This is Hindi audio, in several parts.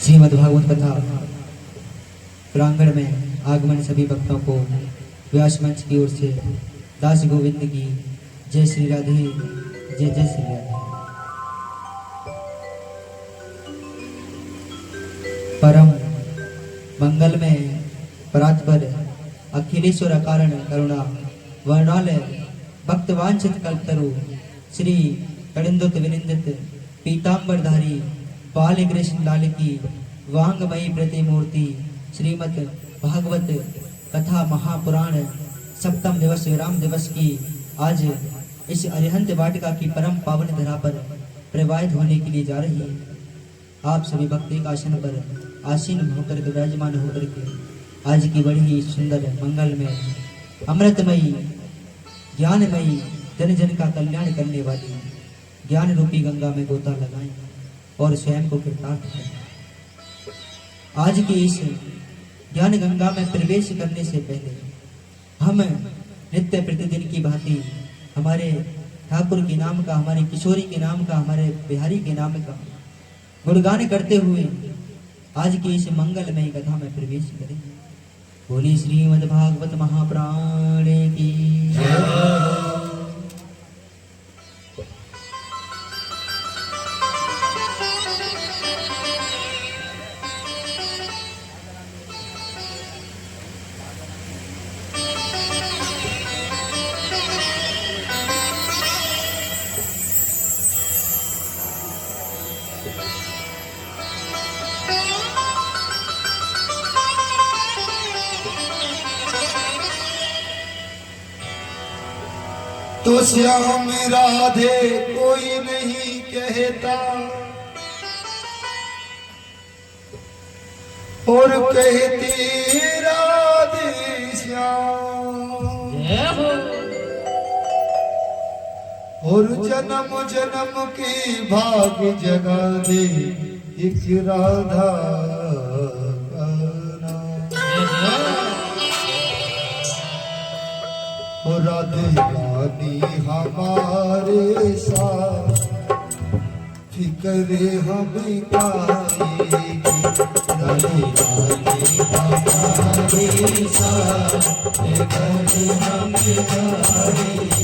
श्रीमद् भागवत कथा प्रांगण में आगमन सभी भक्तों को व्यास मंच की ओर से दास गोविंद की जय श्री राधे, जय जय श्री राधे। परम मंगल में परात्पर अखिलेश्वर कारण करुणा वर्णाल भक्त वांछित कल्पतरु श्री कड़िंदुत विनिंदित पीतांबरधारी बाल कृष्ण लाल की वांगमयी प्रतिमूर्ति श्रीमद् भागवत कथा महापुराण सप्तम दिवस विराम दिवस की आज इस अरिहंत वाटिका की परम पावन धरा पर प्रवाहित होने के लिए जा रही है। आप सभी भक्त एक आसन पर आसीन होकर के विराजमान होकर के आज की बड़ी ही सुंदर मंगल में अमृतमयी ज्ञानमयी जन जन का कल्याण करने वाली ज्ञान रूपी गंगा में गोता लगाएं और स्वयं को कृतार्थ करें। आज की इस ज्ञान गंगा में प्रवेश करने से पहले हम नित्य प्रतिदिन की भांति हमारे ठाकुर के नाम का, हमारे किशोरी के नाम का, हमारे बिहारी के नाम का गुणगान करते हुए आज की इस मंगलमय कथा में प्रवेश करें। बोली श्रीमद् भागवत महापुराण की तो श्याम राधे कोई नहीं कहता और कहती राधे श्याम, और जन्म जन्म की भाग जगा दे एक राधा का नाम। और राधे रानी हमारे साथ फिक्र हमें पाएगी, राधे रानी हमारे साथ फिक्र हमें पाएगी।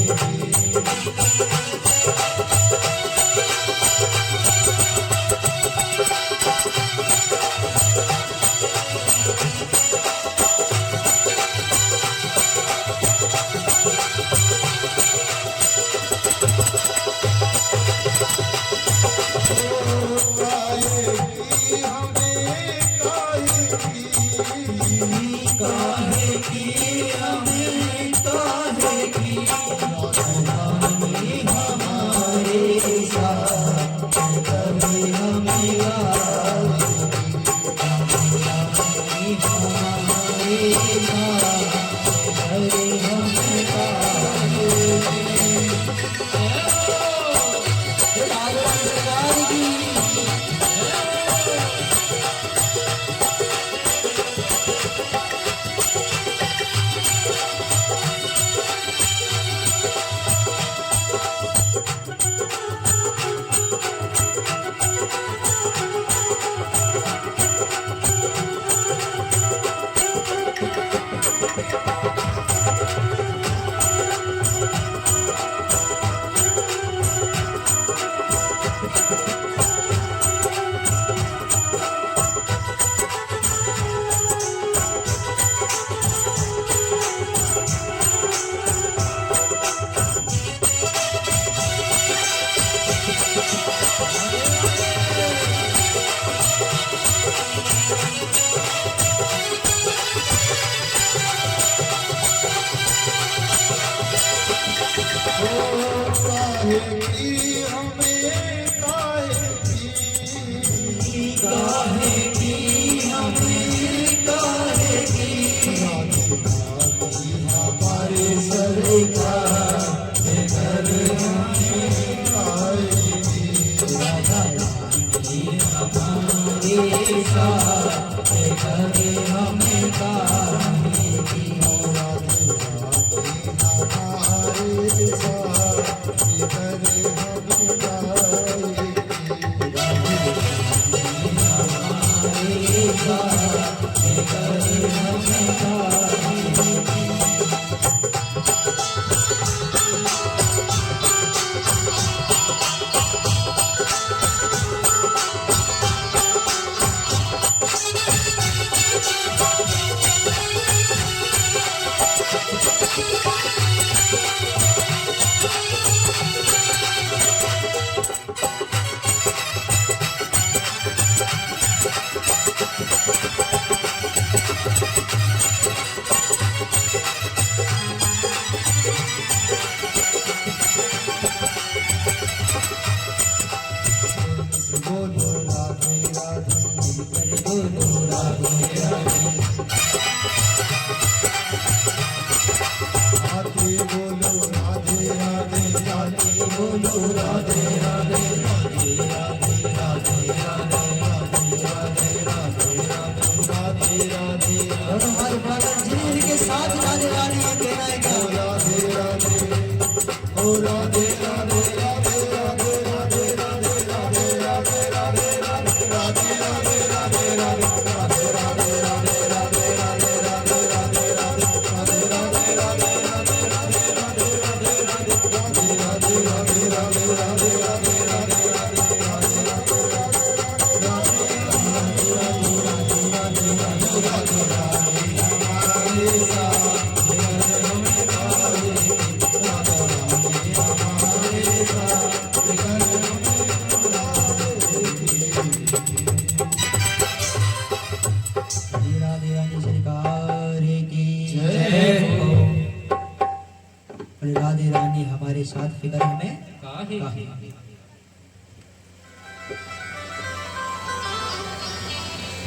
फिक्र हमें काहे काहे।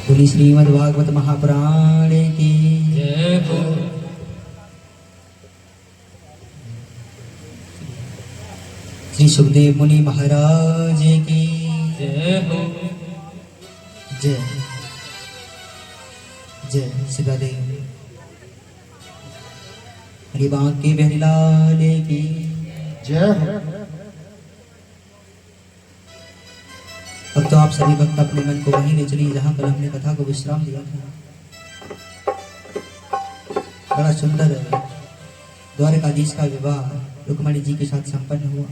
बोली श्रीमद् भागवत महापुराण की जय हो। श्री सुखदेव मुनि महाराज की जय हो। जय जय सीतादेव हरि बांके बिहारी लाल की जय हो। अब तो आप सभी भक्त अपने मन को वहीं ले चलिए जहां कल हमने कथा को विश्राम दिया था। बड़ा सुंदर द्वारकाधीश का विवाह रुक्मणी जी के साथ संपन्न हुआ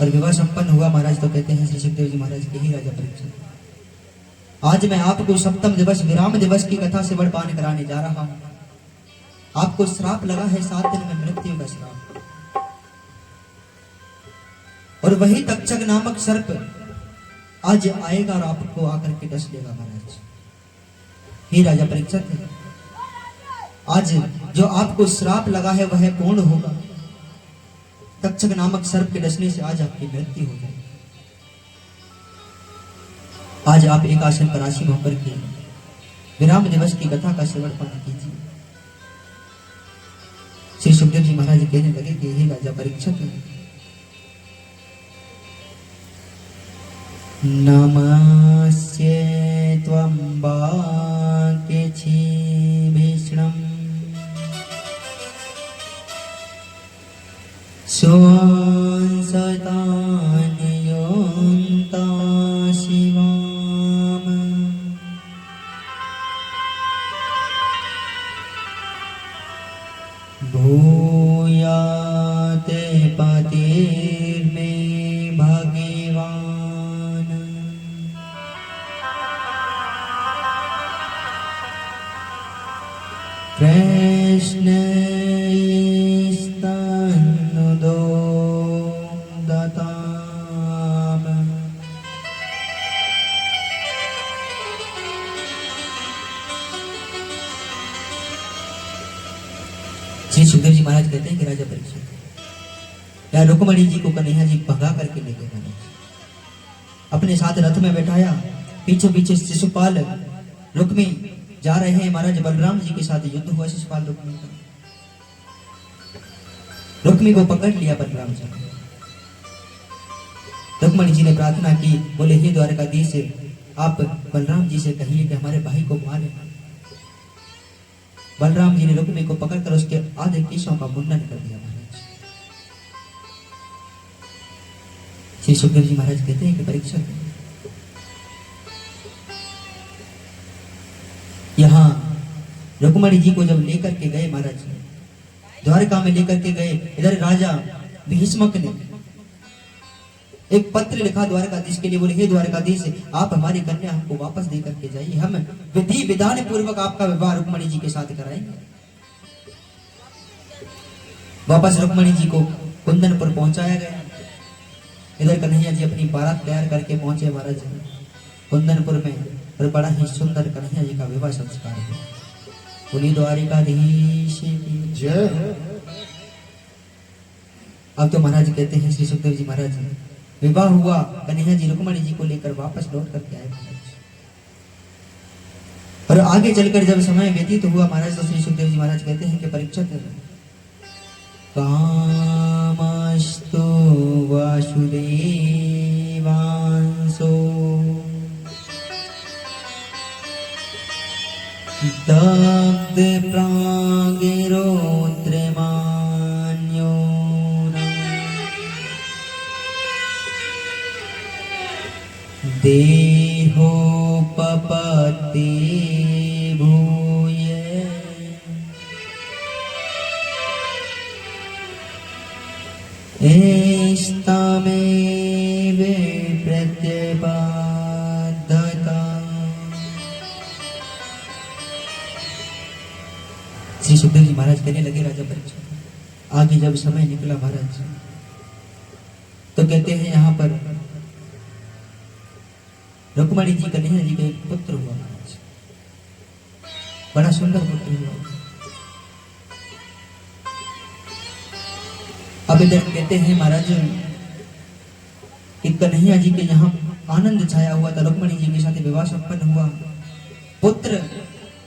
और विवाह संपन्न हुआ महाराज तो कहते हैं श्री सुखदेव जी महाराज के ही राजा परीक्षित। आज मैं आपको सप्तम दिवस विराम दिवस की कथा से बड़पान कराने जा रहा हूं। आपको श्राप लगा है 7 दिन में मृत्यु का श्राप, और वही तक्षक नामक सर्प आज आएगा और आपको आकर के डस लेगा महाराज। हे राजा परीक्षित, आज जो आपको श्राप लगा है वह पूर्ण होगा। तक्षक नामक सर्प के डसने से आज आपकी मृत्यु हो जाएगी। आज आप एक आसन पर आसीन होकर के विराम दिवस की कथा का श्रवण पान कीजिए। श्री सुखदेव जी महाराज कहने लगे कि हे राजा परीक्षित, नमस्ये त्वं वाक्यछि भीष्णम् सुवंसतान् योन्ता शिवाम् भूयाते पतिर्मे भगवान् कृष्णस्तन्नुदो दताम्। श्री सुखदेव जी महाराज कहते हैं कि राजा परीक्षित, या रुक्मणी जी को कन्हैया जी भगा करके लेके गए, अपने साथ रथ में बैठाया। पीछे पीछे शिशुपाल रुक्मी जा रहे हैं। महाराज बलराम जी के साथ युद्ध हुआ शिशुपाल रुक्मी का। रुक्मी को पकड़ लिया बलराम जी ने। रुक्मणी जी ने प्रार्थना की, बोले हे द्वारकाधीश, आप बलराम जी से कहिए कि हमारे भाई को मारे। बलराम जी ने रुक्मी को पकड़कर उसके आधे केशों का मुंडन कर दिया। महाराज श्री सुखदेव जी महाराज कहते हैं कि परीक्षित, यहाँ रुक्मणी जी को जब लेकर के गए महाराज, द्वारका में लेकर के गए, इधर राजा भीष्मक ने एक पत्र लिखा द्वारकाधीश के लिए। बोले हे द्वारकाधीश, आप हमारी कन्या हमको वापस दे करके जाइए, हम विधि विधान पूर्वक आपका विवाह रुक्मणी जी के साथ कराएंगे। वापस रुक्मणी जी को कुंदनपुर पहुंचाया गया। इधर कन्हैया जी अपनी बारात तैयार करके पहुंचे महाराज कुंदनपुर में, और बड़ा ही सुंदर कन्हैया जी का विवाह संस्कार हुआ। बोली द्वारिकाधीश की जय। अब तो महाराज कहते हैं श्री सुखदेव जी महाराज, विवाह हुआ, कन्हैया जी रुक्मणी जी को लेकर वापस लौट करके आए महाराज। और आगे चलकर जब समय व्यतीत हुआ महाराज, तो श्री सुखदेव जी महाराज कहते हैं कि परीक्षित, कामस्तु वासुदेवांसो दग्ध प्रागिरोद्रमान्यो देहोपपत्ति भूय एस्तमेव प्रत्यपादता। श्री सुखदेव जी महाराज कहने लगे राजा परीक्षित, आगे जब समय निकला महाराज, तो कहते हैं यहाँ पर रुक्मणी जी कन्हैया जी का एक पुत्र हुआ महाराज, बड़ा सुंदर पुत्र हुआ। अब इधर कहते हैं महाराज कि कन्हैया जी के यहाँ आनंद छाया हुआ था, रुक्मणी जी के साथ विवाह संपन्न हुआ,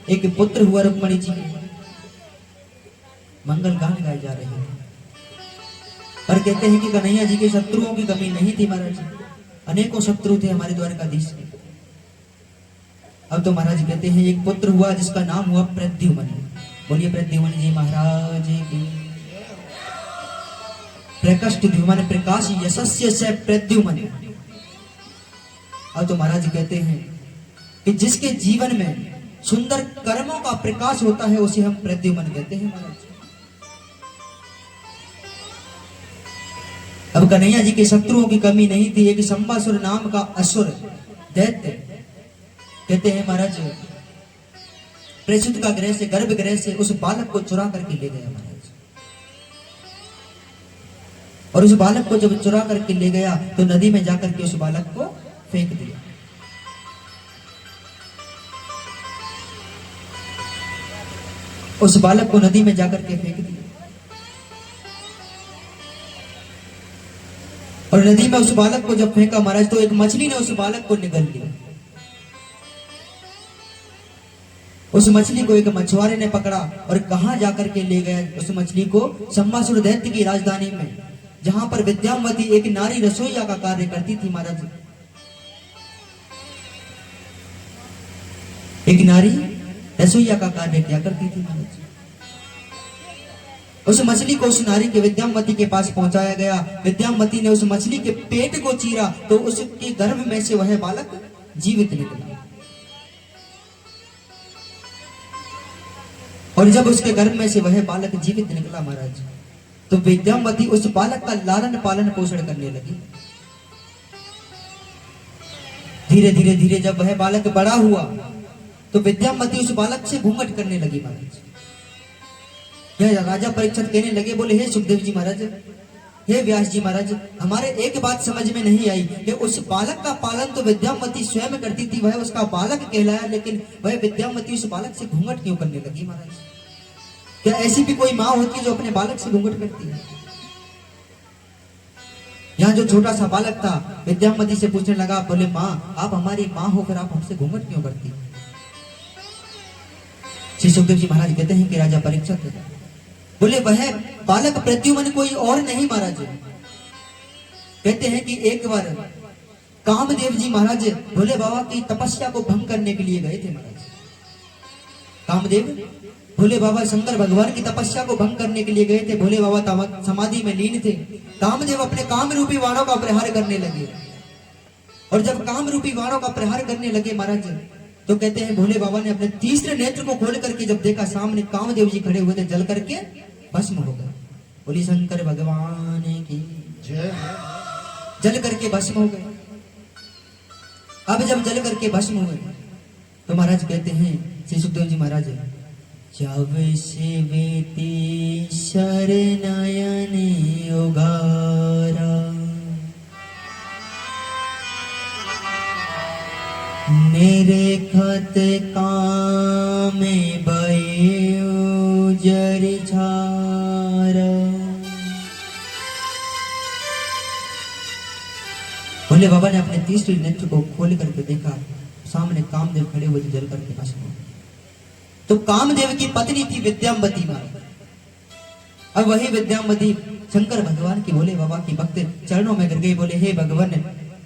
एक पुत्र हुआ रुक्मणी जी के, मंगल गान गाए जा रहे थे। पर कहते हैं कि कन्हैया जी के शत्रुओं की कमी नहीं थी महाराज, अनेकों शत्रु थे हमारे द्वारकाधीश के। अब तो महाराज कहते हैं एक पुत्र हुआ जिसका नाम हुआ प्रद्युम्न। बोलिए प्रद्युम्न जी महाराज की। प्रकष्ट द्युमन प्रकाश यशस्य से प्रद्युम्न। अब तो महाराज कहते हैं कि जिसके जीवन में सुंदर कर्मों का प्रकाश होता है उसे हम प्रद्युम्न कहते हैं महाराज। अब कन्हैया जी के शत्रुओं की कमी नहीं थी। एक संबासुर नाम का असुर दैत्य, कहते हैं महाराज, प्रेषित का गृह से, गर्भ गृह से उस बालक को चुरा करके ले गया महाराज। और उस बालक को जब चुरा करके ले गया तो नदी में जाकर के उस बालक को फेंक दिया। उस बालक को नदी में जाकर के फेंक दिया और नदी में उस बालक को जब फेंका महाराज तो एक मछली ने उस बालक को निगल लिया। उस मछली को एक मछुआरे ने पकड़ा और कहां जाकर के ले गया उस मछली को? संबासुर दैत्य की राजधानी में, जहां पर विद्यावती एक नारी रसोईया का कार्य करती थी महाराज। एक नारी रसोईया का कार्य क्या करती थी महाराज। उस मछली को उस नारी के विद्यावती के पास पहुंचाया गया। विद्यावती ने उस मछली के पेट को चीरा तो उसके गर्भ में से वह बालक जीवित निकला। और जब उसके गर्भ में से वह बालक जीवित निकला महाराज तो विद्यावती उस बालक का लालन पालन पोषण करने लगी। धीरे धीरे धीरे जब वह बालक बड़ा हुआ तो विद्यावती उस बालक से घूंघट करने लगी महाराज। यह राजा परीक्षित कहने लगे, बोले हे सुखदेव जी महाराज, हे व्यास जी महाराज, हमारे एक बात समझ में नहीं आई कि उस बालक का पालन तो विद्यावती स्वयं करती थी, वह उसका बालक कहलाया, लेकिन वह विद्यावती उस बालक से घूंघट क्यों करने लगी महाराज? क्या ऐसी भी कोई माँ होती है जो अपने बालक से घूंघट करती है? यहाँ जो छोटा सा बालक था विद्यावती से पूछने लगा, बोले माँ, आप हमारी माँ होकर आप हमसे घूंघट क्यों करती? श्री सुखदेव जी महाराज कहते हैं कि राजा परीक्षित बोले, वह बालक प्रद्युम्न कोई और नहीं महाराज। कहते हैं कि एक बार कामदेव जी महाराज भोले बाबा की तपस्या को भंग करने के लिए गए थे महाराज। कामदेव भोले बाबा शंकर भगवान की तपस्या को भंग करने के लिए गए थे। भोले बाबा समाधि में लीन थे। कामदेव अपने काम रूपी बाणों का प्रहार करने लगे और जब काम रूपी बाणों का प्रहार करने लगे महाराज तो कहते हैं भोले बाबा ने अपने तीसरे नेत्र को खोल करके जब देखा सामने कामदेव जी खड़े हुए थे, जल करके भस्म हो गए। बोली शंकर भगवान की जय। जल करके भस्म हो गए। अब जब जल करके भस्म हुए तो महाराज कहते हैं श्री सुखदेव जी महाराज, जब से बेटी शरणयन उगारा मेरे खत कामे भयो जरि छारा। भोले बाबा ने अपने तीसरे नेत्र को खोल करके देखा, सामने कामदेव खड़े हुए जल करके भस्म। तो कामदेव की पत्नी थी विद्यावती मां। अब वही विद्यावती शंकर भगवान की भोले बाबा की भक्त चरणों में गिर गई। बोले हे भगवान,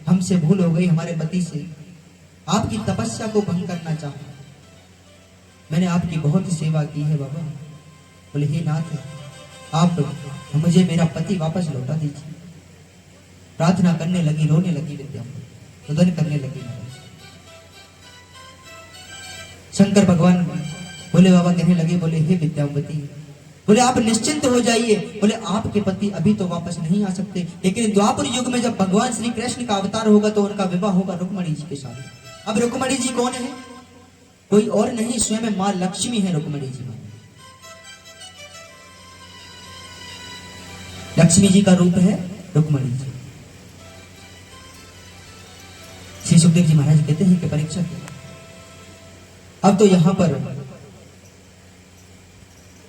हमसे भूल हो गई हमारे पति से, आपकी तपस्या को भंग करना चाहा, मैंने आपकी बहुत सेवा की है बाबा। बोले हे नाथ, आप मुझे मेरा पति वापस लौटा दीजिए। प्रार्थना करने लगी, रोने लगी विद्यावती, रुदन करने लगी। शंकर भगवान भोले बाबा कहने लगे, बोले हे विद्यावती, बोले आप निश्चिंत हो जाइए। बोले आपके पति अभी तो वापस नहीं आ सकते, लेकिन द्वापर युग में जब भगवान श्री कृष्ण का अवतार होगा तो उनका विवाह होगा रुक्मणी जी के साथ। अब रुक्मणी जी कौन है? कोई और नहीं, स्वयं मां लक्ष्मी है रुक्मणी जी। लक्ष्मी जी का रूप है रुक्मणी जी। श्री सुखदेव जी महाराज कहते हैं कि परीक्षा अब तो यहां पर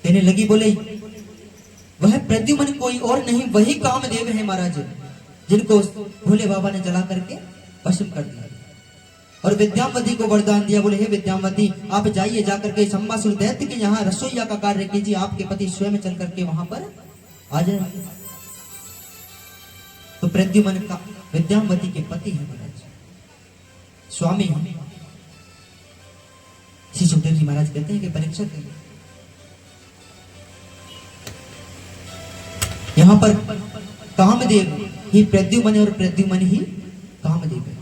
कहने लगी, बोले वह प्रद्युम्न कोई और नहीं, वही कामदेव है महाराज, जिनको भोले बाबा ने जला करके भस्म कर दिया और विद्यावती को वरदान दिया। बोले हे विद्यावती, आप जाइए, जाकर के संबासुर दैत्य के यहाँ रसोईया का कार्य कीजिए, आपके पति स्वयं चल करके वहां पर आ जाए। तो प्रद्युम्न का विद्यावती के पति है महाराज, स्वामी है। श्री सुखदेव जी महाराज कहते हैं कि परीक्षित है, यहाँ पर कामदेव ही प्रद्युम्न और प्रद्युम्न ही कामदेव है।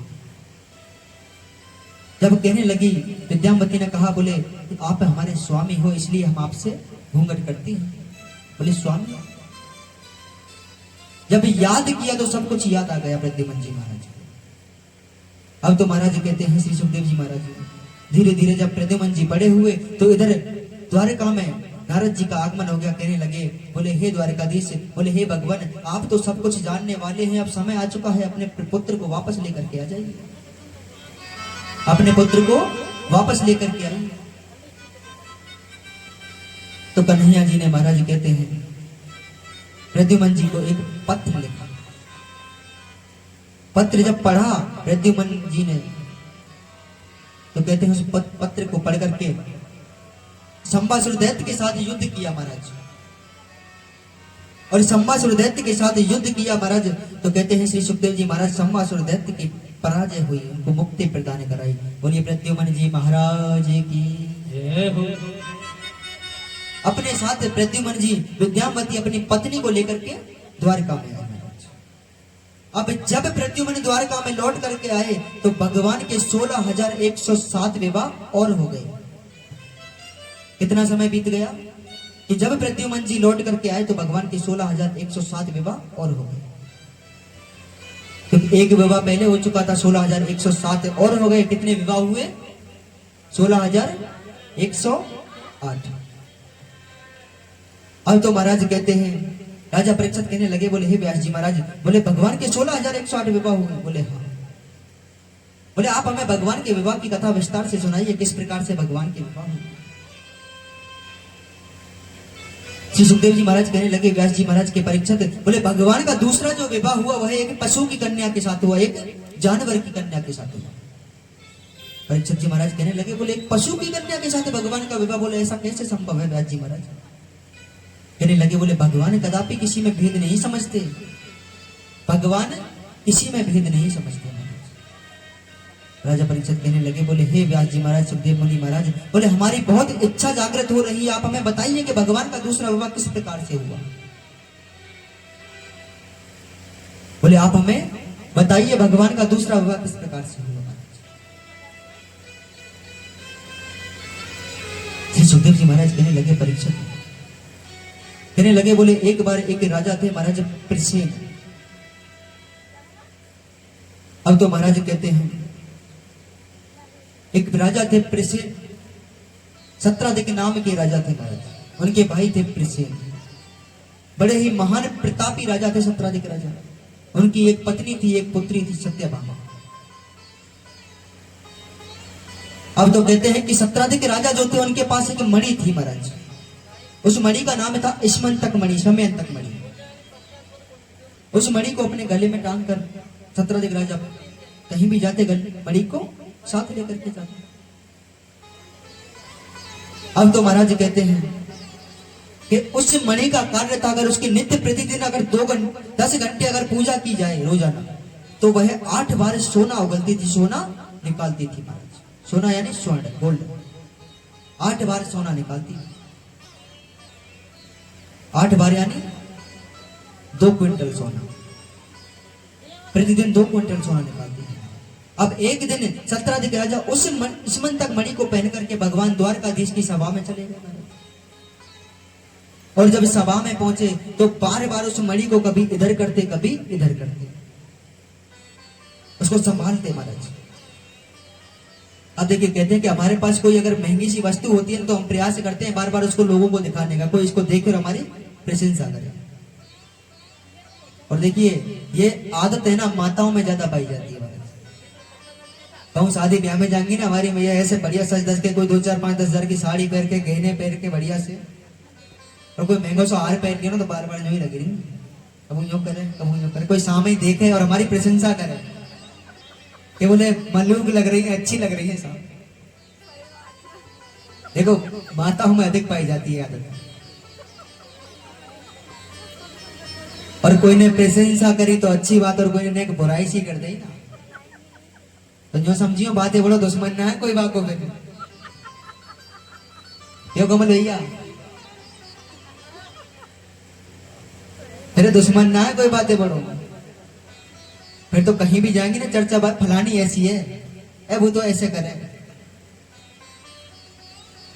जब कहने लगी, विद्यावती ने कहा, बोले आप हमारे स्वामी हो, इसलिए हम आपसे घूंघट करती हैं। बोले स्वामी? जब याद किया तो सब कुछ याद आ गया प्रद्युम्न जी महाराज। अब तो महाराज कहते हैं श्री सुखदेव जी महाराज, धीरे धीरे जब प्रद्युम्न जी बड़े हुए तो इधर द्वारका में नारद जी का आगमन हो गया। कहने लगे, बोले हे द्वारकाधीश, बोले हे भगवान, आप तो सब कुछ जानने वाले हैं, अब समय आ चुका है, अपने पुत्र को वापस लेकर के आ जाइए, अपने पुत्र को वापस लेकर के आइए। तो कन्हैया जी ने महाराज कहते हैं प्रद्युम्न जी को एक पत्र लिखा। पत्र जब पढ़ा प्रद्युम्न जी ने तो कहते हैं उस पत्र को पढ़ करके संबासुर दैत्य के साथ युद्ध किया महाराज, और संबासुर दैत्य के साथ युद्ध किया महाराज। तो कहते हैं श्री सुखदेव जी महाराज, संबासुर दैत्य की पराजय हुई, उनको मुक्ति प्रदान कराई। बोलिए प्रद्युम्न जी महाराज की जय हो। अपने साथ प्रद्युम्न जी विद्यावती अपनी पत्नी को लेकर के द्वारका में आए महाराज। अब जब प्रद्युम्न द्वारका में लौट करके आए तो भगवान के 16,107 विवाह और हो गए। कितना समय बीत गया कि जब प्रद्युम्न जी लौट करके आए तो भगवान के 16,107 विवाह और हो गए। क्योंकि एक विवाह पहले हो चुका था, 16,107 और हो गए। कितने विवाह हुए? 16,108। अब तो महाराज कहते हैं, राजा परीक्षित कहने लगे, बोले हे व्यास जी महाराज, बोले भगवान के 16,108 विवाह हुए? बोले हाँ। बोले आप हमें भगवान के विवाह की कथा विस्तार से सुनाइए, किस प्रकार से भगवान के विवाह हुए। श्री सुखदेव जी महाराज कहने लगे व्यास जी महाराज के परीक्षित, बोले भगवान का दूसरा जो विवाह हुआ वह एक पशु की कन्या के साथ हुआ, एक जानवर की कन्या के साथ हुआ। परीक्षित जी महाराज कहने लगे, बोले एक पशु की कन्या के साथ भगवान का विवाह, बोले ऐसा कैसे संभव है व्यास जी महाराज। कहने लगे, बोले भगवान कदापि किसी में भेद नहीं समझते, भगवान किसी में भेद नहीं समझते। राजा परीक्षित कहने लगे, बोले हे व्यास जी महाराज, सुखदेव मुनि महाराज, बोले हमारी बहुत इच्छा जागृत हो रही है, आप हमें बताइए कि भगवान का दूसरा विवाह किस प्रकार से हुआ। बोले आप हमें बताइए भगवान का दूसरा विवाह किस प्रकार से हुआ। श्री सुखदेव जी महाराज कहने लगे, परीक्षित कहने लगे, बोले एक बार एक राजा थे महाराज प्रसेन। अब तो महाराज कहते हैं एक राजा थे प्रसेन, सत्राधिक नाम के राजा थे महाराज, उनके भाई थे प्रसेन, बड़े ही महान प्रतापी राजा थे सत्राधिक राजा। उनकी एक पत्नी थी, एक पुत्री थी सत्यभामा। अब तो कहते हैं कि सत्राधिक राजा जो थे उनके पास एक मणि थी महाराज, उस मणि का नाम था स्मंतक मणि, समयंतक मणि। उस मणि को अपने गले में टांग कर सत्राधिक राजा कहीं भी जाते मणि को साथ लेकर के जाते। अब तो महाराज कहते हैं कि उस मणि का कार्य था, अगर उसकी नित्य प्रतिदिन अगर 10 घंटे अगर पूजा की जाए रोजाना, तो वह 8 बार सोना उगलती थी, सोना निकालती थी महाराज। सोना यानी स्वर्ण, गोल्ड। 8 बार सोना निकालती, 8 बार यानी 2 क्विंटल सोना, प्रतिदिन 2 क्विंटल सोना निकालती थी। अब एक दिन सत्राधिक राजा उस स्मंतक मणि को पहन करके भगवान द्वारकाधीश की सभा में चले गए। और जब सभा में पहुंचे तो बार बार उस मणि को कभी इधर करते कभी इधर करते, उसको संभालते महाराज। अब देखिए कहते हैं कि हमारे पास कोई अगर महंगी सी वस्तु होती है तो हम प्रयास करते हैं बार बार उसको लोगों को दिखाने का, कोई इसको देखे और हमारी प्रशंसा करे। और देखिए ये आदत है ना माताओं में ज्यादा पाई जाती है। कहूँ शादी ब्याह में जाएंगी ना, हमारी मैया ऐसे बढ़िया सज धज के, कोई 2, 4, 5, 10 हजार की साड़ी पहन के, गहने पहन के बढ़िया से और कोई महंगो सो हार पहन के ना तो बार बार जो ही लग रही, कबू यूं करे कबू यूं करे, कोई सामने देखे और हमारी प्रशंसा करे कि बोले मलूक लग रही है, अच्छी लग रही है साहब। देखो माताओं में अधिक पाई जाती है आदत, और कोई ने प्रशंसा करी तो अच्छी बात, और कोई ने एक बुराई सी कर दी ना तो जो समझियो बातें बड़ो दुश्मन ना है कोई बात को फिर यो कमल भैया, मेरे दुश्मन ना है कोई बातें बड़ो, फिर तो कहीं भी जाएंगे ना चर्चा बात फलानी ऐसी है, ए वो तो ऐसे करे,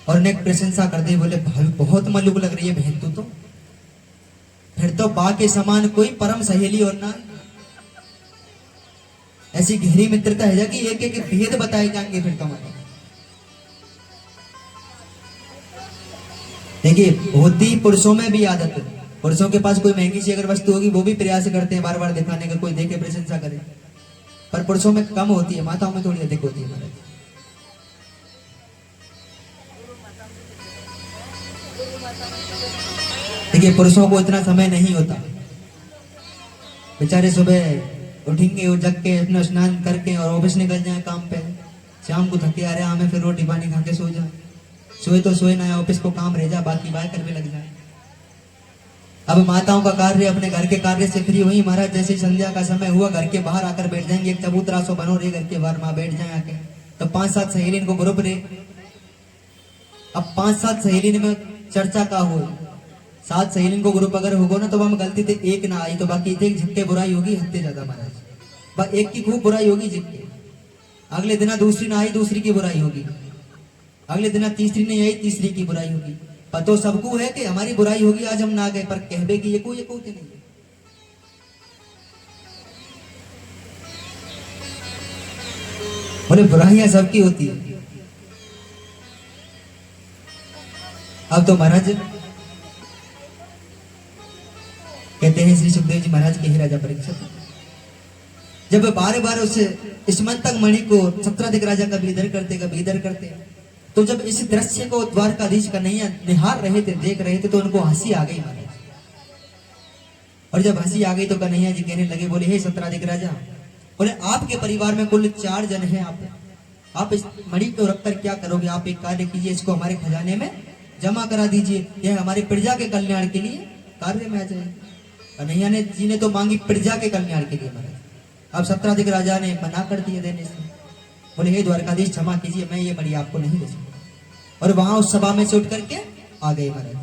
और ने प्रशंसा कर दी, बोले भाभी बहुत मलूक लग रही है बहन तू तो, फिर तो बा के समान कोई परम सहेली और ना, ऐसी गहरी मित्रता है कि एक एक भेद बताए जाएंगे फिर तुम्हारे। देखिए होती पुरुषों में भी आदत, पुरुषों के पास कोई महंगी सी अगर वस्तु होगी वो भी प्रयास करते हैं बार बार दिखाने का, कोई देखे प्रशंसा करे, पर पुरुषों में कम होती है, माताओं में थोड़ी अधिक होती है महाराज। देखिए पुरुषों को इतना समय नहीं होता, बेचारे सुबह उठेंगे और जग के अपना स्नान करके और ऑफिस निकल जाए काम पे, शाम को थके आ रहे हमें फिर रोटी पानी खा के सो जाए, सोए तो सोए ना, ऑफिस को काम रह जाए, बाकी बाय कर भी लग जाए। अब माताओं का कार्य अपने घर के कार्य से फ्री हुई महाराज, जैसे संध्या का समय हुआ घर के बाहर आकर बैठ जाएंगे, एक चबूतरा सो बनो रहे घर के बाहर, वहां बैठ जाए आके, तो 5-7 सहेली को ग्रुप रहे, अब 5-7 सहेली में चर्चा का हो, 7 सहेली को ग्रुप अगर होगो ना तो हम गलती थे एक ना आई तो बाकी थे झिक्के बुराई होगी, हत्ते ज्यादा महाराज, एक की खूब बुराई होगी झिक्के, अगले दिन दूसरी ना आई दूसरी की बुराई होगी, अगले दिन तीसरी नहीं आई तीसरी की बुराई होगी, पतो सबको है कि हमारी बुराई होगी आज हम ना गए, पर कहबे कि ये कोई नहीं। बोले बुराइयां सबकी होती है। अब तो महाराज कहते हैं श्री सुखदेव जी महाराज के ही राजा परीक्षित जब बार बार उस स्मंतक मणि को सत्राधिक राजा कभी इधर करते, तो जब इस दृश्य को द्वारकाधीश कन्हैया निहार रहे थे, देख रहे थे, तो उनको हंसी आ गई महाराज, और जब हंसी आ गई तो कन्हैया जी कहने लगे, बोले हे सत्राधिक राजा, बोले आपके परिवार में कुल 4 जन हैं, आप इस मणि को रखकर क्या करोगे, आप एक कार्य कीजिए, इसको हमारे खजाने में जमा करा दीजिए, यह हमारी प्रजा के कल्याण के लिए कार्य में आ जाए। कन्हैया जी ने तो मांगी प्रजा के कल्याण के लिए महाराज, अब सत्राधिक राजा ने मना कर दिया देने से, बोले हे द्वारकाधीश क्षमा कीजिए, मैं ये मणि आपको नहीं दे सकता, और वहां उस सभा में से उठ करके आ गए महाराज।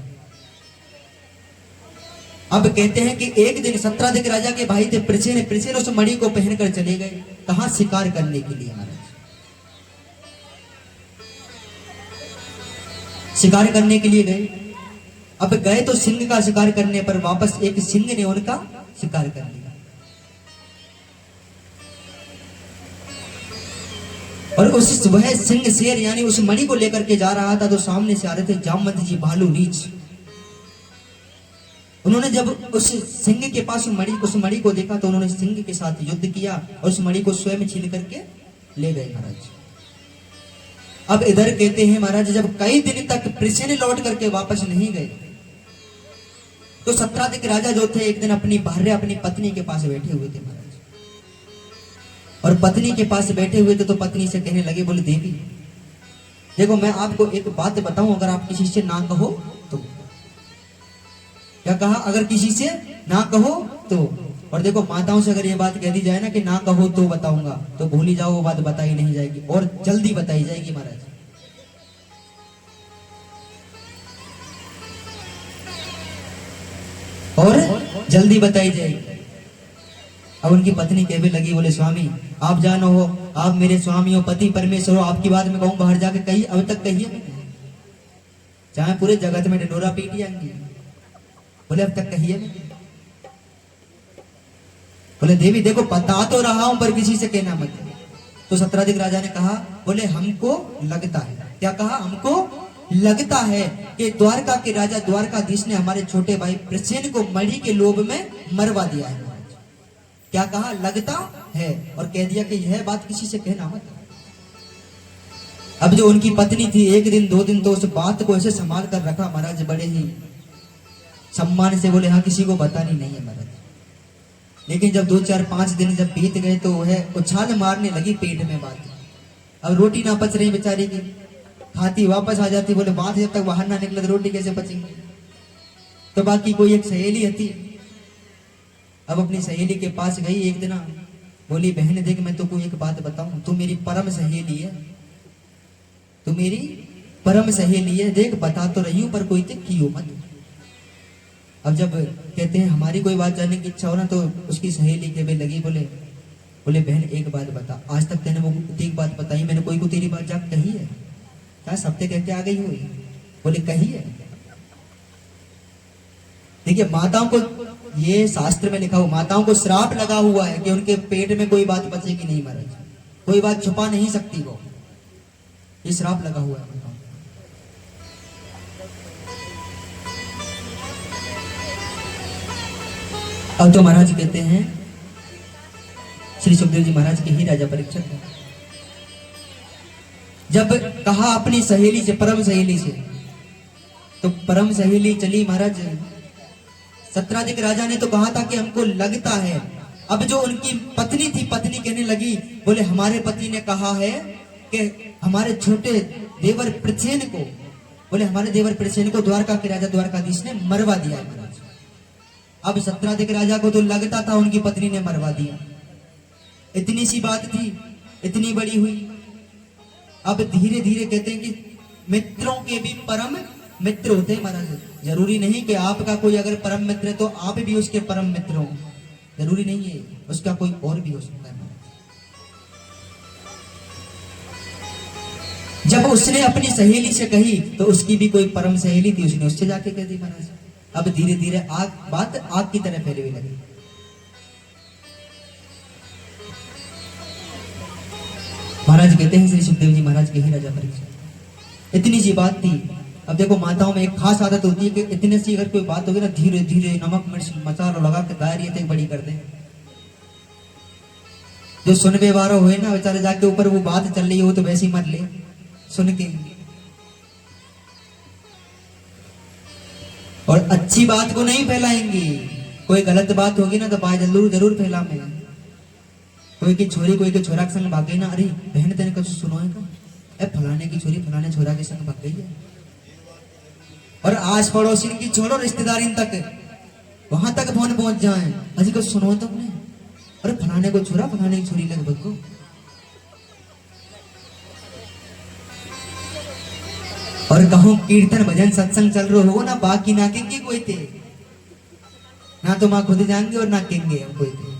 अब कहते हैं कि एक दिन सत्राधिक राजा के भाई थे प्रसेन उस मणि को पहनकर चले गए, कहां शिकार करने के लिए महाराज, शिकार करने के लिए गए। अब गए तो सिंह का शिकार करने पर वापस एक सिंह ने उनका शिकार कर लिया, और उस वह सिंह शेर यानी उस मणि को लेकर के जा रहा था, तो सामने से आ रहे थे जामवंत जी भालू रीछ। उन्होंने जब उस सिंह के पास उस मणि को देखा तो उन्होंने सिंह के साथ युद्ध किया और उस मणि को स्वयं छीन करके ले गए महाराज। अब इधर कहते हैं महाराज जब कई दिन तक प्रसेन लौट करके वापस नहीं गए, तो सत्राधिक राजा जो थे एक दिन अपनी भार्या अपनी पत्नी के पास बैठे हुए थे महाराज, और पत्नी के पास बैठे हुए थे तो पत्नी से कहने लगे, बोले देवी देखो मैं आपको एक बात बताऊं, अगर आप किसी से ना कहो तो, क्या कहा, अगर किसी से ना कहो तो, और देखो माताओं से अगर ये बात कह दी जाए ना कि ना कहो तो बताऊंगा, तो भूल ही जाओ, वो बात बताई नहीं जाएगी और जल्दी बताई जाएगी महाराज। और जल्दी बताई जाएगी। अब उनकी पत्नी कहने लगी, बोले स्वामी आप जानो हो, आप मेरे स्वामी हो, पति परमेश्वर हो, आपकी बात में कहूं बाहर जाके कही, अब तक कहिए, चाहे पूरे जगत में ढिंडोरा पीट जाएंगे, बोले अब तक कहिए। बोले देवी देखो बता तो रहा हूं पर किसी से कहना मत। तो सत्राधिक राजा ने कहा, बोले हमको लगता है, क्या कहा, हमको लगता है कि द्वारका के राजा द्वारकाधीश ने हमारे छोटे भाई प्रसेन को मणि के लोभ में मरवा दिया है। क्या कहा, लगता है, और कह दिया कि यह बात किसी से कहना मत। अब जो उनकी पत्नी थी 1 दिन 2 दिन तो उस बात को ऐसे संभाल कर रखा महाराज, बड़े ही सम्मान से बोले हाँ किसी को बतानी नहीं है महाराज। लेकिन जब 2 4 5 दिन जब बीत गए तो वह उछाल मारने लगी पेट में बात। अब रोटी ना पच रही बेचारी की, खाती वापस आ जाती, बोले बात जब तक बाहर ना निकले तो रोटी कैसे पचेंगी। तो बाकी कोई एक सहेली थी, अब अपनी सहेली के पास गई एक दिन, बोली बहन देख मैं तुमको एक बात बताऊं, तू मेरी परम सहेली है, तू मेरी परम सहेली है, देख बता तो रही हूं पर कोई क्यों मत। अब जब कहते हैं हमारी कोई बात जानने की इच्छा हो ना तो उसकी सहेली के भी लगी, बोले बहन एक बात बता, आज तक तेने वो एक बात बताई, मैंने कोई को तेरी बात जाग कही है क्या, सबसे कह के आ गई हुई, बोले कही है। देखिए माताओं को, ये शास्त्र में लिखा हुआ, माताओं को श्राप लगा हुआ है कि उनके पेट में कोई बात बचेगी नहीं महाराज, कोई बात छुपा नहीं सकती वो, ये श्राप लगा हुआ है माताओं। अब तो महाराज कहते हैं श्री सुखदेव जी महाराज के ही राजा परीक्षित हैं, जब कहा अपनी सहेली से, परम सहेली से, तो परम सहेली चली महाराज। सत्राधिक राजा ने तो कहा था कि हमको लगता है, अब जो उनकी पत्नी थी, पत्नी कहने लगी, बोले हमारे पति ने कहा है कि हमारे छोटे देवर प्रसेन को, बोले हमारे देवर प्रसेन को द्वारका के राजा द्वारकाधीश ने मरवा दिया है महाराज। अब सत्राधिक राजा को तो लगता था उनकी पत्नी ने मरवा दिया, इतनी सी बात थी, इतनी बड़ी हुई। अब धीरे धीरे कहते हैं कि मित्रों के भी परम मित्र होते हैं महाराज, जरूरी नहीं कि आपका कोई अगर परम मित्र है तो आप भी उसके परम मित्र हो, जरूरी नहीं है, उसका कोई और भी हो सकता है। जब उसने अपनी सहेली से कही तो उसकी भी कोई परम सहेली थी, उसने उससे जाके कह दी महाराज। अब धीरे धीरे बात आग की तरह फैलने लगी। महाराज कहते हैं श्री सुखदेव जी महाराज के ही राजा परीक्षित, इतनी सी बात थी। अब देखो माताओं में एक खास आदत होती है कि इतने सी अगर कोई बात होगी ना, धीरे धीरे नमक मिर्च मसाला लगा के दायरियत बड़ी कर दे। जो सुनने वाला हुए ना बेचारे, जाके ऊपर वो बात चल रही हो तो वैसे ही मर ले सुन के। और अच्छी बात को नहीं फैलाएंगे, कोई गलत बात होगी ना तो बात जरूर फैला में। कोई की छोरी कोई के छोरा के संग भाग गई ना, अरे बहन तेने कुछ सुनो है का, फलाने की छोरी फलाने छोरा के संग भाग गई है। और आस पड़ोसी की छोड़ो, रिश्तेदारी तक, वहां तक फोन पहुंच जाए, अजी कुछ सुनो तुमने, अरे फलाने को छोरा फलाने की छोरी लग बको। और कहूं कीर्तन भजन सत्संग चल रहे हो ना, बाकी ना केंगे कोई थे ना, तो मां खुद जाएंगे और ना केंगे हम कोई थे।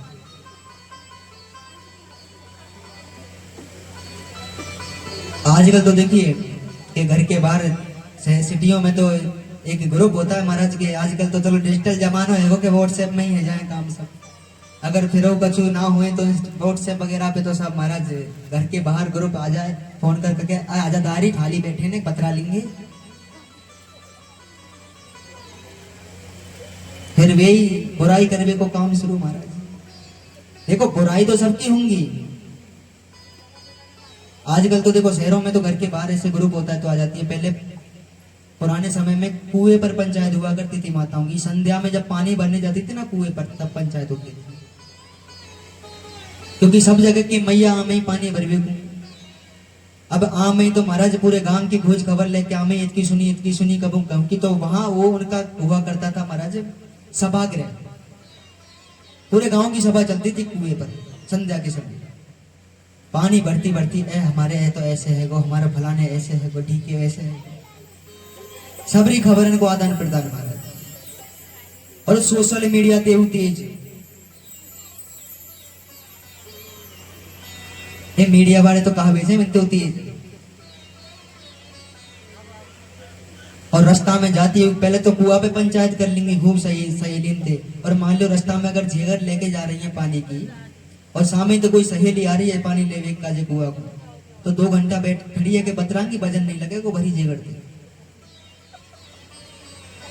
आजकल तो देखिए कि घर के बाहर सिटियों में तो एक ग्रुप होता है महाराज के, आजकल तो चलो डिजिटल जमाना है वो के व्हाट्सएप में ही है जाए काम सब। अगर फिर कछु ना हुए तो व्हाट्सएप वगैरह पे तो सब महाराज घर के बाहर ग्रुप आ जाए, फोन करके आजा दारी खाली बैठे ने पतरा लेंगे। फिर वही बुराई करने को काम शुरू महाराज। देखो बुराई तो सबकी होंगी, आजकल तो देखो शहरों में तो घर के बाहर ऐसे ग्रुप होता है तो आ जाती है। पहले पुराने समय में कुएं पर पंचायत हुआ करती थी माताओं की, संध्या में जब पानी भरने जाती थी ना कुएं पर, तब पंचायत होती थी, क्योंकि सब जगह की मैया आमे ही पानी भरवे को। अब आम ही तो महाराज पूरे गांव की खोज खबर लेके आमे इतकी सुनी कबू कहूं की, तो वहां वो उनका हुआ करता था महाराज सभागृह, पूरे गांव की सभा चलती थी कुएं पर संध्या के समय। पानी भरती भरती हमारे है तो ऐसे है, वो हमारा फलाने ऐसे है, वो ठीक है ऐसे है, सबरी खबर इनको आदान प्रदान महाराज। और सोशल मीडिया तेज तेज, ये मीडिया वाले तो कहा भेजे मिलते होती है। और रास्ता में जाती है पहले तो कुआ पे पंचायत कर लेंगे खूब सहेली थे। और मान लो रास्ता में अगर झेगर लेके जा रही है पानी की, और सामने तो कोई सहेली आ रही है पानी लेवे का जे कुआ को, तो 2 घंटा बैठ खड़ी है के बतरांगी वजन नहीं लगेगा, भरी झेगर थी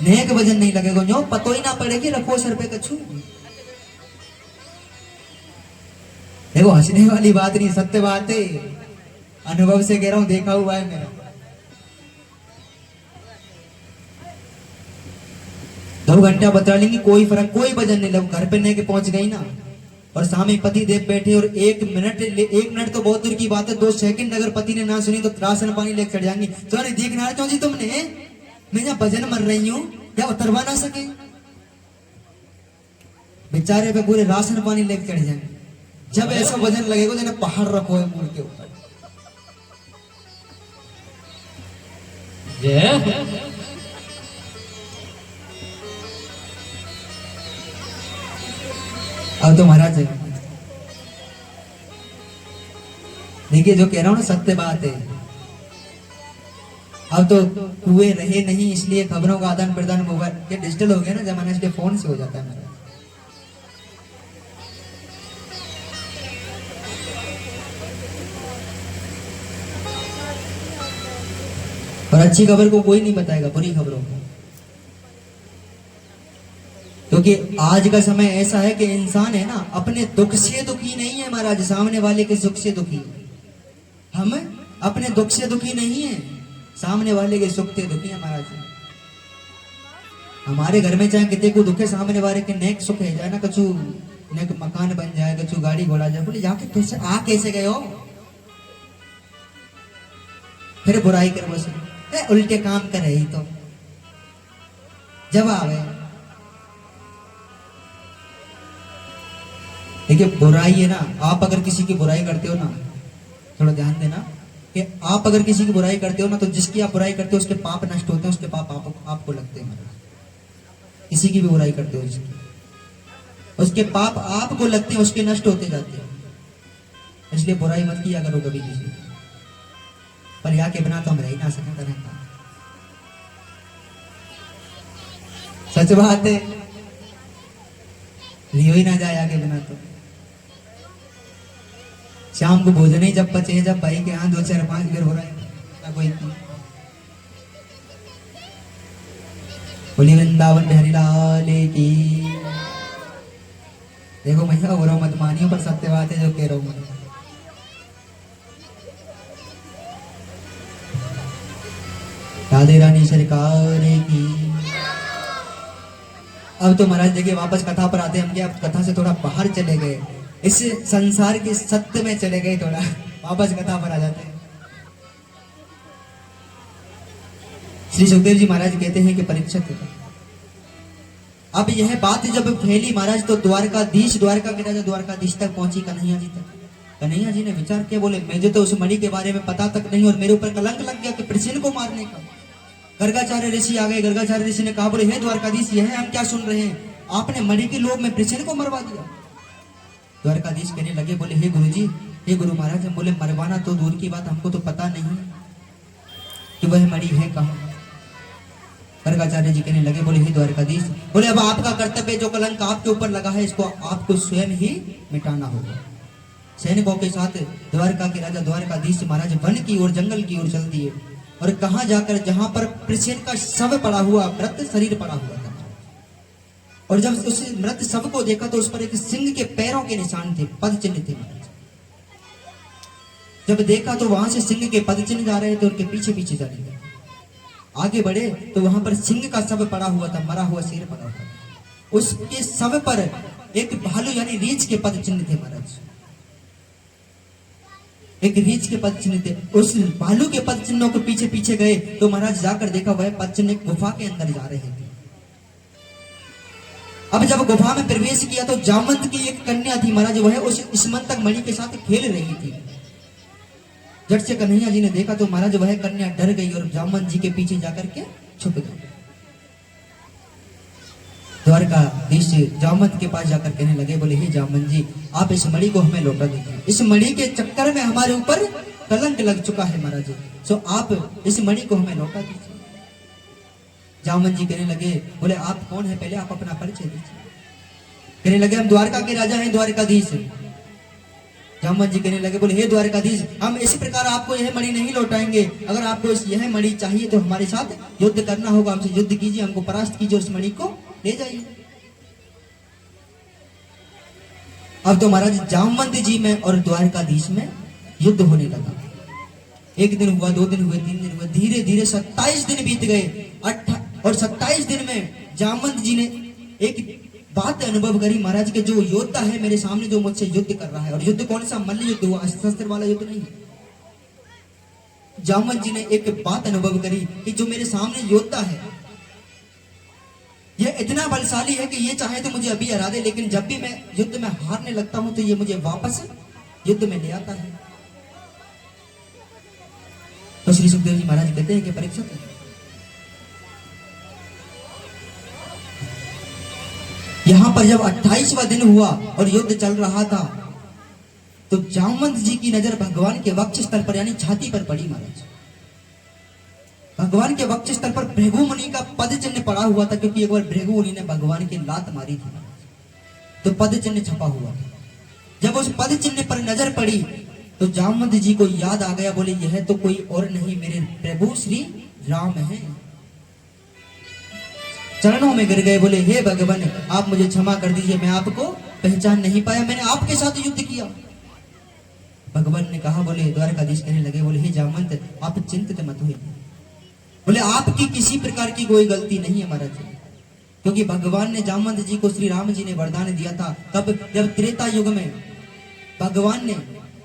नेक वजन नहीं लगेगा, जो पतो ही ना पड़ेगी रखो सर पे कछु। देखो हंसने वाली बात नहीं, सत्य बात है, अनुभव से कह रहा हूं, देखा हुआ है मेरा। 2 घंटा बतला लेंगी, कोई फर्क, कोई वजन नहीं लगा, घर पे लेके पहुंच गई ना, और सामने पति देव बैठे, और 1 मिनट तो बहुत दूर की बात है, 2 सेकंड अगर पति ने ना सुनी तो राशन पानी लेकर चढ़ जाएंगी। तो नहीं देखना क्यों जी तुमने, मैं यहाँ भजन मर रही हूँ, क्या उतरवा ना सके, बेचारे पे पूरे राशन पानी लेकर चढ़ जाएंगे। जब ऐसा वजन लगेगा तो इन्हें पहाड़ रखो है मुंह के ऊपर। जय हो। अब तो महाराज देखिए, जो कह रहा हूं ना सत्य बात है। अब तो कुएं रहे नहीं, इसलिए खबरों का आदान प्रदान मोबाइल के डिजिटल हो गया ना जमाना, इसलिए फोन से हो जाता है महाराज। और अच्छी खबर को कोई नहीं बताएगा, बुरी खबरों को, क्योंकि आज का समय ऐसा है कि इंसान है ना अपने दुख से दुखी नहीं है महाराज, सामने वाले के सुख से दुखी है। हम अपने दुख से दुखी नहीं है, सामने वाले के सुख से दुखी है महाराज। हमारे घर में चाहे कितने को दुख है, सामने वाले के नेक सुख है जाए ना, कछु नेक मकान बन जाए, कछु गाड़ी घोड़ा जाए, बोले जाके कैसे गए हो, फिर बुराई कर बस उल्टे काम कर रही तो जवाब है। देखिए बुराई है ना, आप अगर किसी की बुराई करते हो ना, थोड़ा ध्यान देना कि आप अगर किसी की बुराई करते हो ना, तो जिसकी आप बुराई करते हो उसके पाप नष्ट होते हैं, उसके पाप आपको लगते हैं। किसी की भी बुराई करते हो उसके पाप आपको लगते हैं, उसके नष्ट होते जाते हैं। इसलिए बुराई मत किया करो कभी किसी की, पर या के बिना तो हम रह ही ना सकें तरह का। सच बात है, लियो ही ना जाए आगे बिना तो। शाम को भोजन ही जब बचे, जब भाई के यहाँ 2 4 5 बेर हो रहा है ना कोई। बोली वृंदावन बिहारी लाल की। देखो भैया हो रहा हूं, मत मानियो, पर सत्य बात है जो कह रहा हूं मैं। राधे रानी सरकार की। अब तो महाराज देखिए वापस कथा पर आते हैं हम, क्या कथा से थोड़ा बाहर चले गए, इस संसार के सत्य में चले गए, थोड़ा वापस कथा पर आ जाते हैं। श्री सुखदेव जी महाराज कहते हैं कि परीक्षित, अब यह बात जब फैली महाराज तो द्वारकाधीश, द्वारका के राजा द्वारकाधीश तक पहुंची, कन्हैया जी तक। कन्हैया जी ने विचार किया, बोले मुझे तो उस मणि के बारे में पता तक नहीं, और मेरे ऊपर कलंक लग गया कि प्रसिन्न को मारने का। गर्गाचार्य ऋषि आ गए, गर्गाचार्य ऋषि ने कहा, बोले हे द्वारकाधीश, यह हम क्या सुन रहे हैं, आपने मणि के लोभ में प्रसिन्न को मरवा दिया। द्वारकाधीश कहने लगे, बोले हे गुरुजी, हे गुरु महाराज, हम बोले मरवाना तो दूर की बात, हमको तो पता नहीं कि वह मणि है कहाँ। गर्गाचार्य जी कहने लगे, बोले हे द्वारकाधीश, बोले अब आपका कर्तव्य, जो कलंक आपके ऊपर लगा है इसको आपको स्वयं ही मिटाना होगा। सैनिकों के साथ द्वारका के राजा द्वारकाधीश महाराज वन की ओर, जंगल की ओर चल दिए, और कहां जाकर, जहां पर प्रसेन का शव पड़ा हुआ, मृत शरीर पड़ा हुआ था, और जब उस मृत शव को देखा तो उस पर एक सिंह के पैरों के निशान थे, पद चिन्ह थे। जब देखा तो वहां से सिंह के पद चिन्ह जा रहे थे, उनके पीछे पीछे जा रहे थे। आगे बढ़े तो वहां पर सिंह का शव पड़ा हुआ था, मरा हुआ शेर पड़ा हुआ था। उसके शव पर एक भालू यानी रीछ के पद चिन्ह थे महाराज, एक रीछ के पद चिन्ह थे। उस भालू के पद चिन्हों के पीछे पीछे गए तो महाराज जाकर देखा वह पद चिन्ह एक गुफा के अंदर जा रहे थे। अब जब गुफा में प्रवेश किया तो जामवंत की एक कन्या थी महाराज, वह उस स्मंतक मणि के साथ खेल रही थी। जट से कन्हैया जी ने देखा तो महाराज वह कन्या डर गई और जामवंत जी के पीछे जाकर के छुप गई। द्वारकाधीश जामवंत के पास जाकर कहने लगे, बोले हे जामवंत जी, आप इस मणि को हमें लौटा दीजिए, इस मणि के चक्कर में हमारे ऊपर कलंक लग चुका है महाराज, सो आप इस मणि को हमें लौटा दीजिए। जामवंत जी कहने लगे, बोले आप कौन है, पहले आप अपना परिचय दीजिए। कहने लगे, हम द्वारका के राजा हैं, द्वारकाधीश। जामवंत जी कहने लगे, बोले हे द्वारकाधीश, हम इसी प्रकार आपको यह मणि नहीं लौटाएंगे, अगर आपको यह मणि चाहिए तो हमारे साथ युद्ध करना होगा, हमसे युद्ध कीजिए, हमको परास्त कीजिए, उस मणि को ले जाइए। अब तो महाराज जामवंत जी में और द्वारकाधीश में युद्ध होने लगा। 1 दिन हुआ, 2 दिन हुए, 3 दिन हुए, धीरे धीरे 27 दिन बीत गए। और 27 दिन में जामवंत जी ने एक बात अनुभव करी महाराज के, जो योद्धा है मेरे सामने जो मुझसे युद्ध कर रहा है, और युद्ध कौन सा, मल्ल युद्ध हुआ, शस्त्र वाला युद्ध नहीं। जामवंत जी ने एक बात अनुभव करी कि जो मेरे सामने योद्धा है यह इतना बलशाली है कि ये चाहे तो मुझे अभी हरा दे, लेकिन जब भी मैं युद्ध में हारने लगता हूं तो ये मुझे वापस युद्ध में ले आता है। तो श्री सुखदेव जी महाराज कहते हैं कि परीक्षित, यहां पर जब 28वां दिन हुआ और युद्ध चल रहा था तो जामवंत जी की नजर भगवान के वक्ष स्थल पर यानी छाती पर पड़ी महाराज। भगवान के वक्ष स्थल पर भृगु मुनि का पद चिन्ह पड़ा हुआ था, क्योंकि एक बार भृगु मुनि ने भगवान की लात मारी थी तो पद चिन्ह छपा हुआ था। जब उस पद चिन्ह पर नजर पड़ी तो जामवंत जी को याद आ गया, बोले यह तो कोई और नहीं मेरे प्रभु श्री राम है। चरणों में गिर गए, बोले हे भगवान आप मुझे क्षमा कर दीजिए, मैं आपको पहचान नहीं पाया, मैंने आपके साथ युद्ध किया। भगवान ने कहा, बोले द्वारकाधीश कहने लगे, बोले हे जामवंत आप चिंतित मत होइए, बोले आपकी किसी प्रकार की कोई गलती नहीं है महाराज, क्योंकि भगवान ने जामवंत जी को श्री राम जी ने वरदान दिया था। तब जब त्रेता युग में भगवान ने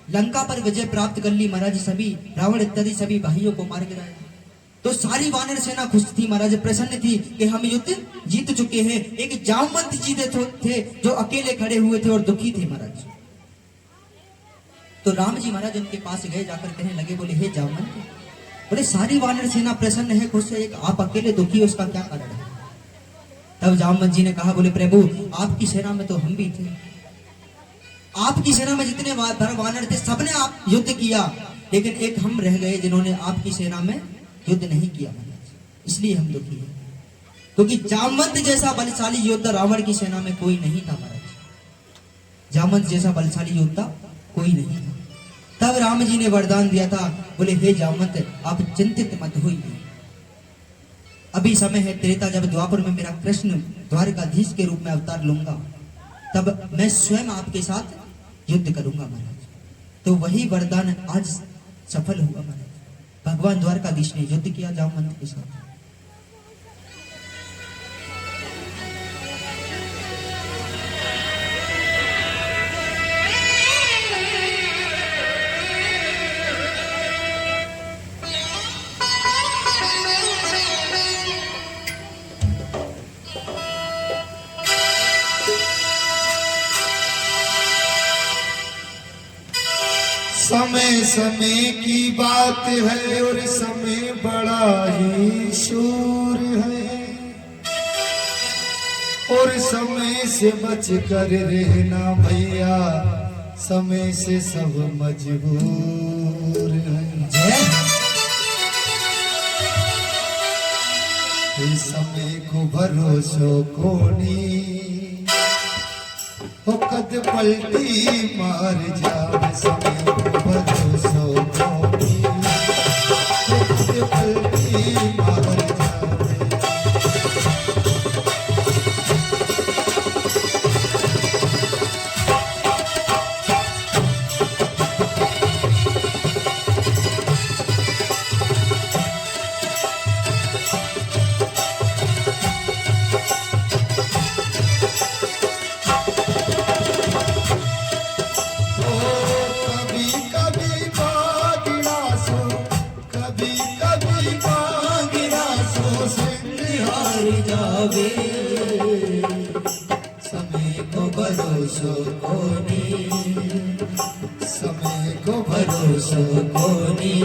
लंका पर विजय प्राप्त कर ली महाराज, सभी रावण इत्यादि सभी भाइयों को मार गिराया, तो सारी वानर सेना खुश थी महाराज, प्रसन्न थी कि हम युद्ध जीत चुके हैं। एक जामवंत जी थे जो अकेले खड़े हुए थे और दुखी थे महाराज। तो राम जी महाराज उनके पास गए, जाकर कहने लगे, बोले हे जामवंत, बोले सारी वानर सेना प्रसन्न है, खुश है, एक आप अकेले दुखी हो, उसका क्या कारण है? तब जामवंत जी ने कहा, बोले प्रभु आपकी सेना में तो हम भी थे, आपकी सेना में जितने वानर थे सबने आप युद्ध किया, लेकिन एक हम रह गए जिन्होंने आपकी सेना में युद्ध नहीं किया महाराज, इसलिए हम दुखी हैं। क्योंकि जामवंत जैसा बलशाली योद्धा रावण की सेना में कोई नहीं था महाराज, जामवंत जैसा बलशाली योद्धा कोई नहीं था। तब राम जी ने वरदान दिया था, बोले हे जामवंत आप चिंतित मत होइए, अभी समय है त्रेता, जब द्वापर में मेरा कृष्ण द्वारकाधीश के रूप में अवतार लूंगा तब मैं स्वयं आपके साथ युद्ध करूंगा महाराज। तो वही वरदान आज सफल हुआ महाराज, भगवान द्वारकाधीश ने युद्ध किया जामवंत के साथ। समय समय की बात है और समय बड़ा ही शूर है, और समय से बच कर रहना भैया, समय से सब मजबूर है। इस समय को भरोसो कोनी, हो कद पलटी मार जावे, समय को भरोसो कोनी, हो कद पलटी मार जावे। जावे, समय को भरोसो कोनी, समय को भरोसो कोनी,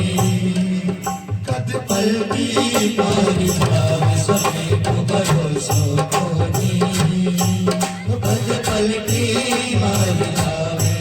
कद पलटी मार जावे, समय को भरोसो कोनी, कद पलटी मार जावे।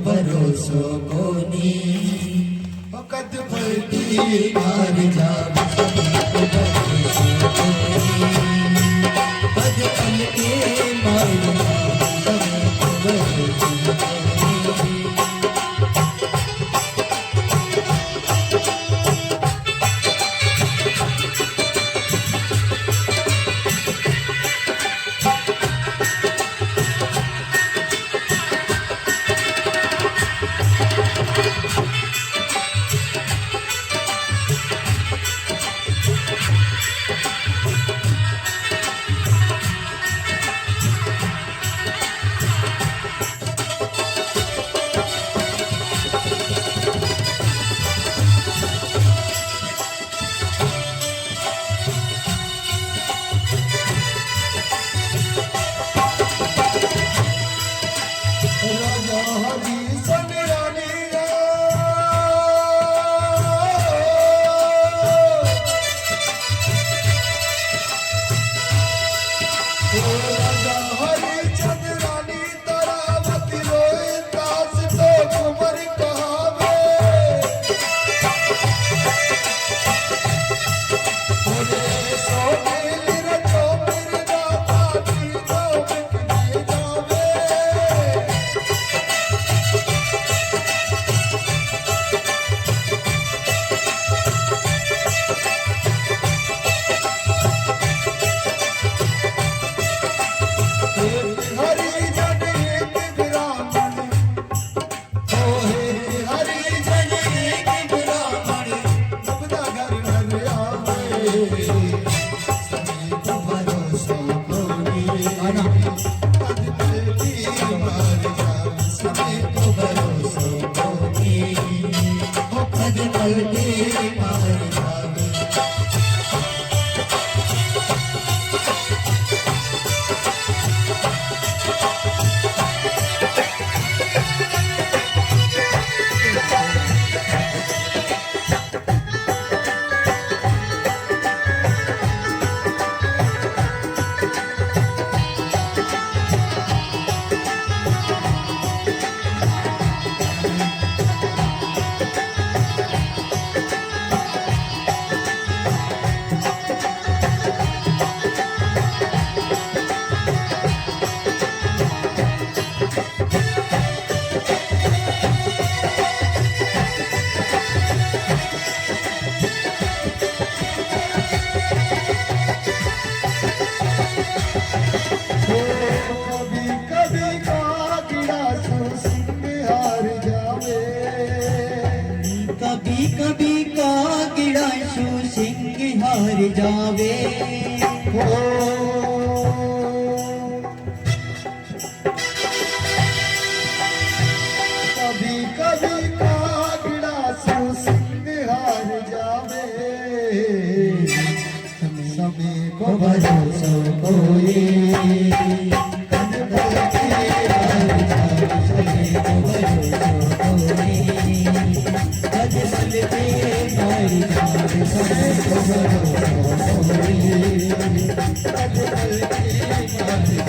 भरोसो कोनी कद पलटी मार जावे सभी को भरोसो कोनी पद पलटे मार जावे सभी को भरोसो कोनी कभी कभी कागड़ा शू सिंह हार जावे हो कभी कभी कागड़ा सो सिंह हार जावे समय को भरोसो कोई कद पलटे हार जावे सभी को भरोसो कोई कद पलटे हार जावे सभी को भरोसो कोई कद पलटे हार जावे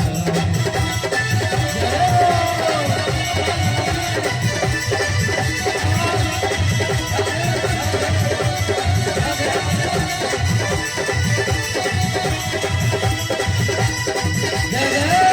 जय जय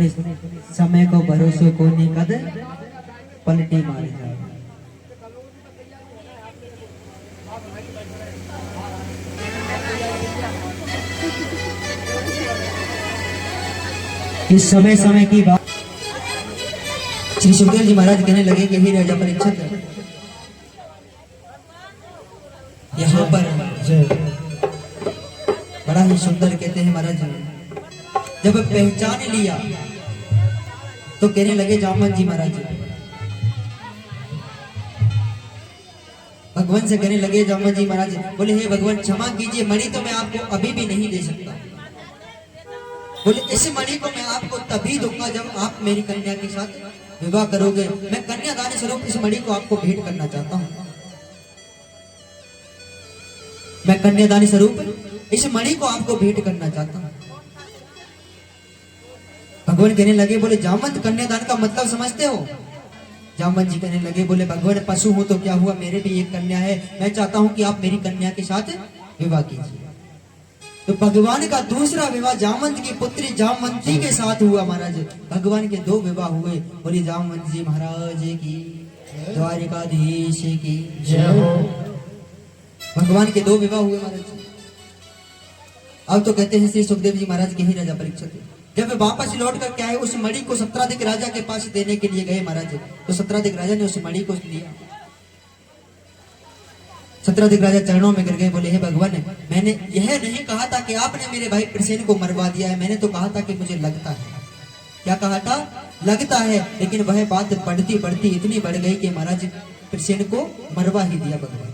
बोले समय को भरोसे को नहीं कद पलटी मार जाए। इस समय समय की बात श्री सुखदेव जी महाराज कहने लगे कि हे राजा परीक्षित, यहाँ पर बड़ा ही सुंदर कहते हैं महाराज, जब पहचान लिया तो कहने लगे जामवंत जी महाराज, भगवान से कहने लगे जामवंत जी महाराज, बोले हे भगवान क्षमा कीजिए, मणि तो मैं आपको अभी भी नहीं दे सकता। बोले इस मणि को मैं आपको तभी दूंगा जब आप मेरी कन्या के साथ विवाह करोगे। मैं कन्यादान स्वरूप इस मणि को आपको भेंट करना चाहता हूँ। मैं कन्यादान स्वरूप इस मणि को आपको भेंट करना चाहता हूँ। भगवान कहने लगे, बोले जामवंत कन्यादान का मतलब समझते हो? जामवंत जी कहने लगे, बोले भगवान पशु हो तो क्या हुआ, मेरे भी एक कन्या है, मैं चाहता हूँ कि आप मेरी कन्या के साथ विवाह कीजिए। तो भगवान का दूसरा विवाह जामवंत की पुत्री जामवंती के साथ हुआ महाराज। भगवान के दो विवाह हुए। बोले जामवंत जी महाराज की, द्वारिकाधीश की जय हो। भगवान के दो विवाह हुए महाराज। अब तो कहते हैं श्री सुखदेव जी महाराज के ही राजा परीक्षित जब वे वापस लौट कर के आए, उस मणि को सत्राधिक राजा के पास देने के लिए गए महाराज। तो सत्राधिक राजा ने उस मणि को लिया। सत्राधिक राजा चरणों में गिर गए, बोले हे भगवान, मैंने यह नहीं कहा था कि आपने मेरे भाई प्रसेन को मरवा दिया है, मैंने तो कहा था कि मुझे लगता है। क्या कहा था? लगता है। लेकिन वह बात बढ़ती बढ़ती इतनी बढ़ गई कि महाराज प्रसेन को मरवा ही दिया भगवान।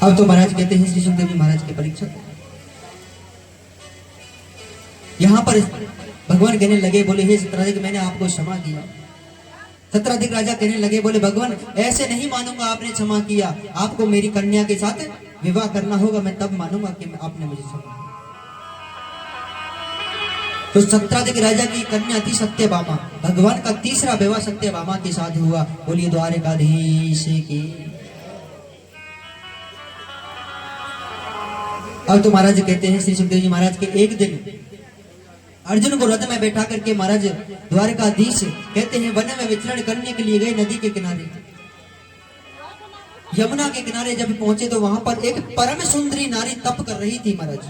अब तो महाराज कहते हैं श्री सुखदेव जी महाराज के परीक्षा, यहां पर भगवान कहने लगे, बोले हे सत्राधिक, मैंने आपको क्षमा किया। सत्राधिक राजा कहने लगे, बोले भगवान ऐसे नहीं मानूंगा आपने क्षमा किया, आपको मेरी कन्या के साथ विवाह करना होगा, मैं तब मानूंगा कि आपने मुझे क्षमा किया। तो सत्राधिक राजा की कन्या थी सत्यभामा। भगवान का तीसरा विवाह सत्यभामा के साथ हुआ। बोलिए द्वारिकाधीश की। अब तो महाराज कहते हैं श्री सुखदेव जी महाराज के एक दिन अर्जुन को रथ में बैठा करके महाराज द्वारकाधीश कहते हैं वन में विचरण करने के लिए गए। नदी के किनारे, यमुना के किनारे जब पहुंचे तो वहां पर एक परम सुंदरी नारी तप कर रही थी महाराज।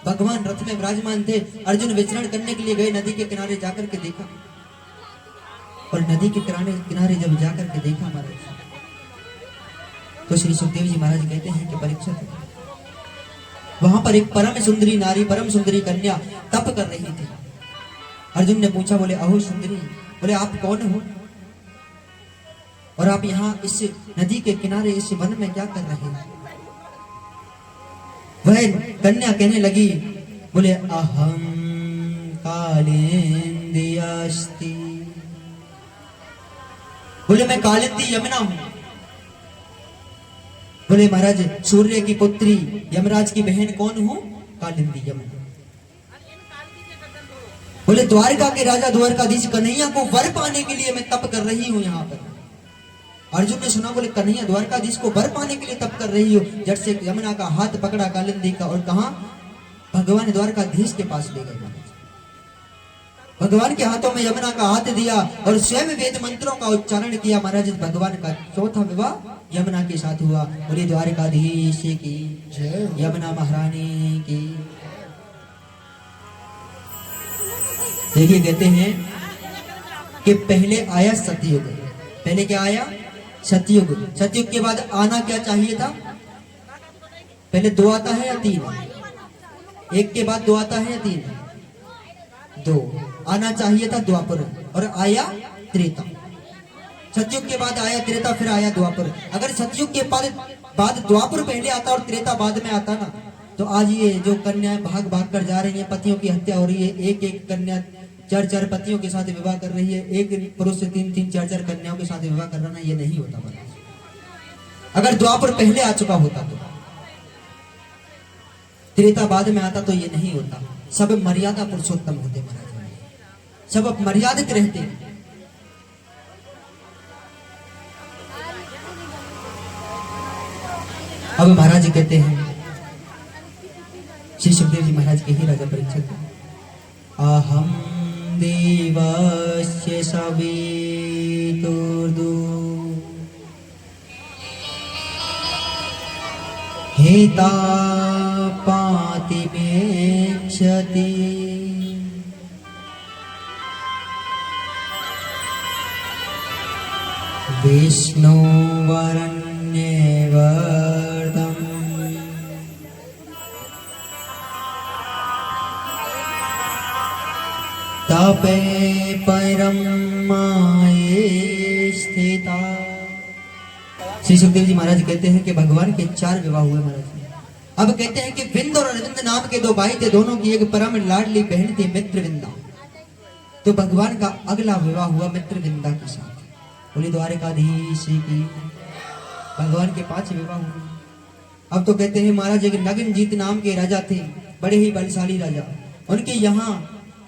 भगवान रथ में विराजमान थे। अर्जुन विचरण करने के लिए गए, नदी के किनारे जाकर के देखा, और नदी के किनारे जब जाकर के देखा महाराज, तो श्री सुखदेव जी महाराज कहते हैं कि परीक्षित, वहां पर एक परम सुंदरी नारी, परम सुंदरी कन्या तप कर रही थी। अर्जुन ने पूछा, बोले अहो सुंदरी, बोले आप कौन हो और आप यहाँ इस नदी के किनारे इस वन में क्या कर रहे हैं? वह कन्या कहने लगी, बोले अहम कालिंदी अस्ति, बोले मैं कालिंदी यमुना हूं। बोले महाराज सूर्य की पुत्री यमराज की बहन कौन हूं? कालिंदी यमुना। बोले द्वारका के राजा द्वारकाधीश कन्हैया को वर पाने के लिए मैं तप कर रही हूं यहाँ पर। अर्जुन ने सुना, बोले कन्हैया द्वारकाधीश को वर पाने के लिए तप कर रही हो। जट से यमुना का हाथ पकड़ा कालिंदी का और कहा भगवान द्वारकाधीश के पास ले गए। भगवान के हाथों में यमुना का हाथ दिया और स्वयं वेद मंत्रों का उच्चारण किया। महाराज भगवान का चौथा विवाह यमुना के साथ हुआ। बोले द्वारकाधीश की, यमुना महारानी की। देखिए कहते हैं कि पहले आया सतयुग। पहले क्या आया? सतयुग। सतयुग के बाद आना क्या चाहिए था? पहले दो आता है या तीन? एक के बाद दो आता है या तीन? दो आना चाहिए था द्वापर, और आया त्रेता। सतयुग के बाद आया त्रेता, फिर आया द्वापर। अगर सतयुग के बाद द्वापर पहले आता और त्रेता बाद में आता ना, तो आज ये जो कन्याएं भाग भाग कर जा रही हैं, पतियों की हत्या हो रही है, एक एक कन्या चार चार पतियों के साथ विवाह कर रही है, एक पुरुष से तीन तीन चार चार कन्याओं के साथ विवाह कर रहा, ये नहीं होता महाराज। अगर द्वापर पहले आ चुका होता तो, त्रेता बाद में आता तो ये नहीं होता। सब मर्यादा पुरुषोत्तम होते महाराज, सब मर्यादित रहते। अब महाराज कहते हैं श्री सुखदेव जी महाराज के ही राजा परीक्षित अहम देवस्य सवितुर्दु हेता पातिमेक्षति विष्णु वरण्यवर्तम तपे परम माये स्थिता। श्री सुखदेव जी महाराज कहते हैं कि भगवान के 4 विवाह हुए महाराज। अब कहते हैं कि विंद और अरविंद नाम के 2 भाई थे, दोनों की एक परम लाडली बहन थी मित्रविंदा। तो भगवान का अगला विवाह हुआ मित्रविंदा के साथ। बोली द्वारकाधीश की भगवान के 5 विवाह हुए। अब तो कहते हैं महाराज एक नगनजीत नाम के राजा थे, बड़े ही बलशाली राजा। उनके यहाँ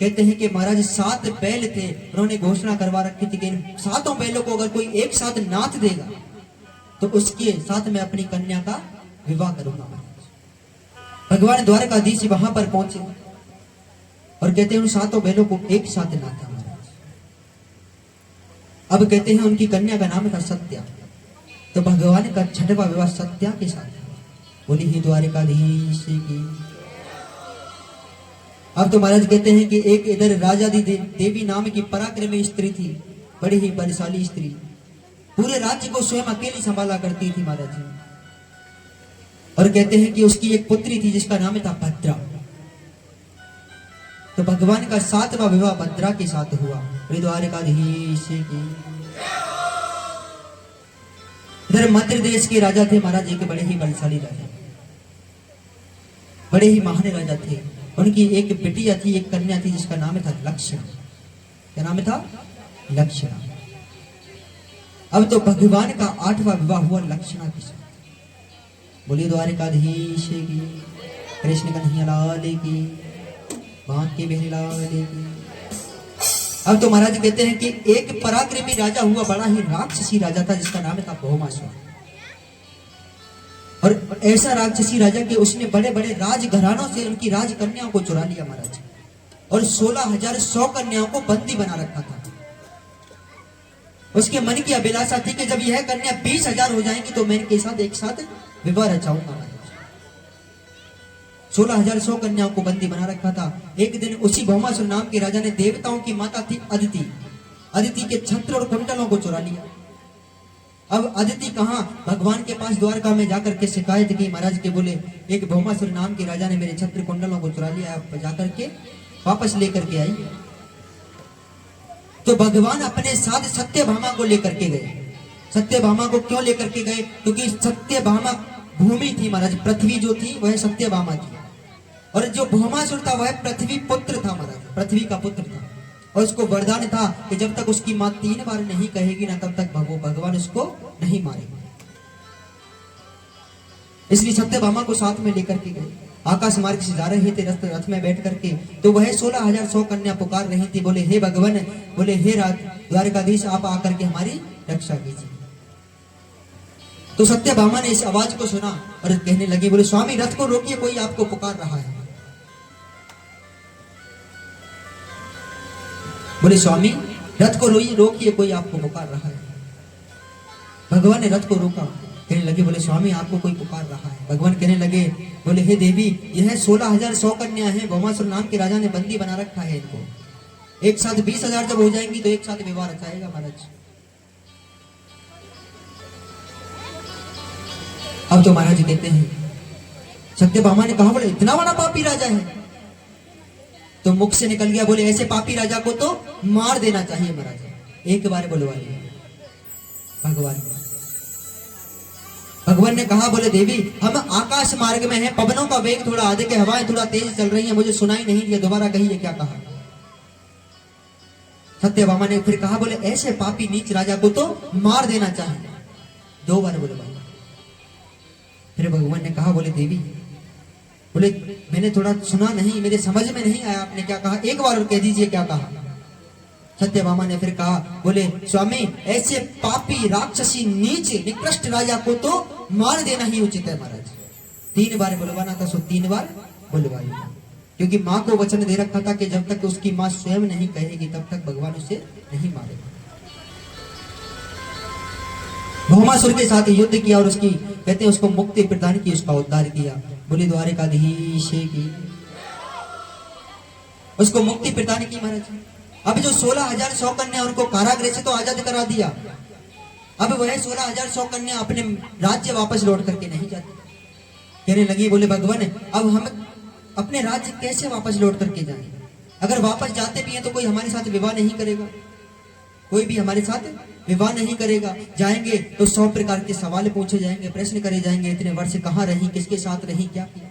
कहते हैं कि महाराज 7 बैल थे। उन्होंने घोषणा करवा रखी थी कि इन 7 बैलों को अगर कोई एक साथ नाथ देगा तो उसके साथ मैं अपनी कन्या का विवाह करूंगा। भगवान द्वारकाधीश वहां पर पहुंचे और कहते हैं उन 7 बैलों को एक साथ नाथा महाराज। अब कहते हैं उनकी कन्या का नाम था सत्या। तो भगवान का 6वां विवाह सत्या के साथ। बोली ही द्वारकाधीश की। अब तो महाराज कहते हैं कि एक इधर राजा देवी नाम की पराक्रमी स्त्री थी, बड़ी ही बलशाली स्त्री, पूरे राज्य को स्वयं अकेली संभाला करती थी महाराज। और कहते हैं कि उसकी एक पुत्री थी जिसका नाम था भद्रा। तो भगवान का 7वां विवाह भद्रा के साथ हुआ। द्वारकाधीश की। इधर मध्य देश के राजा थे महाराज, एक बड़े ही बलशाली राजा, बड़े ही महान राजा थे। उनकी एक बिटिया थी, एक कन्या थी जिसका नाम था लक्षणा। क्या नाम था? लक्षणा। अब तो भगवान का 8वां विवाह हुआ लक्षणा के साथ। बोलिए द्वारकाधीश की, कृष्ण कन्हैया लाल की, बांके बिहारी लाल की। अब तो महाराज कहते हैं कि एक पराक्रमी राजा हुआ, बड़ा ही राक्षसी राजा था जिसका नाम था भौमासुर। और ऐसा राक्षसी राजा कि उसने बड़े बड़े राजघरानों से उनकी राजकन्याओं को चुरा लिया महाराज, और 16,100 कन्याओं को बंदी बना रखा था। उसके मन की अभिलाषा थी कि जब यह कन्या 20,000 हो जाएंगी तो मैं इनके साथ एक साथ विवाह रचाऊंगा। 16,100 कन्याओं को बंदी बना रखा था। एक दिन उसी भौमासुर नाम के राजा ने देवताओं की माता थी अदिति, अदिति के छत्र और कुंडलों को चुरा लिया। अब अदिति कहाँ? भगवान के पास द्वारका में जाकर के शिकायत की महाराज के। बोले एक भौमासुर नाम के राजा ने मेरे छत्र कुंडलों को चुरा लिया, आप जाकर के वापस लेकर के आई। तो भगवान अपने साथ सत्यभामा को लेकर के गए। सत्यभामा को क्यों लेकर के गए? क्योंकि सत्यभामा भूमि थी महाराज, पृथ्वी जो थी वह सत्यभामा थी, और जो भौमासुर था वह पृथ्वी पुत्र था महाराज, पृथ्वी का पुत्र था। और उसको वरदान था कि जब तक उसकी मां 3 बार नहीं कहेगी ना तब तक भगवान उसको नहीं मारेगा। इसलिए सत्यभामा को साथ में लेकर के गए। आकाश मार्ग से जा रहे थे रथ में बैठ करके, तो वह 16,100 कन्या पुकार रही थी। बोले हे भगवान, बोले हे द्वारकाधीश, आप आकर के हमारी रक्षा कीजिए। तो सत्यभामा ने इस आवाज को सुना और कहने लगी, बोले स्वामी रथ को रोकिए, कोई आपको पुकार रहा है। बोले स्वामी रथ को रोकिए, कोई आपको पुकार रहा है। भगवान ने रथ को रोका। कहने लगे, बोले स्वामी आपको कोई पुकार रहा है। भगवान कहने लगे, बोले हे देवी, यह 16,100 कन्या है, भौमासुर नाम के राजा ने बंदी बना रखा है इनको। एक साथ 20,000 जब हो जाएंगी तो एक साथ विवाह रचाएगा महाराज। अब तो महाराज कहते हैं, सत्यभामा ने कहा, बोले इतना बड़ा पापी राजा है? तो मुख से निकल गया, बोले ऐसे पापी राजा को तो मार देना चाहिए महाराज। एक बार बुलवाइए भगवान ने कहा, बोले देवी हम आकाश मार्ग में हैं, पवनों का वेग थोड़ा अधिक है, हवाएं थोड़ा तेज चल रही हैं, मुझे सुनाई नहीं दिया, दोबारा कहिए क्या कहा। सत्यभामा ने फिर कहा, बोले ऐसे पापी नीच राजा को तो मार देना चाहिए। 2 बार बुलवाया। फिर भगवान ने कहा, बोले देवी, बोले मैंने थोड़ा सुना नहीं, मेरे समझ में नहीं आया आपने क्या कहा, एक बार और कह दीजिए क्या कहा। सत्यभामा ने फिर कहा, बोले स्वामी ऐसे पापी राक्षसी नीच निकृष्ट राजा को तो मार देना ही उचित है महाराज। 3 बार बुलवाना था, सो 3 बार बुलवाइए, क्योंकि माँ को वचन दे रखा था कि जब तक उसकी माँ स्वयं नहीं कहेगी तब तक भगवान उसे नहीं मारेगा। भौमासुर के साथ युद्ध किया और उसकी कहते हैं उसको मुक्ति प्रदान की, उसका उद्धार किया। बोली द्वारिकाधीश की, उसको मुक्ति प्रदान की महाराज। अब जो 16,000 100 कन्या उनको कारागृह से तो आजाद करा दिया, अब वह 16,000 100 कन्या अपने राज्य वापस लौट करके नहीं जाती। कहने लगी बोले भगवान अब हम अपने राज्य कैसे वापस लौट करके जाएं? अगर वापस जाते भी हैं तो कोई हमारे साथ विवाह नहीं करेगा, कोई भी हमारे साथ विवाह नहीं करेगा। जाएंगे तो 100 प्रकार के सवाल पूछे जाएंगे, प्रश्न करे जाएंगे, इतने वर्ष कहाँ रही, किसके साथ रही, क्या किया।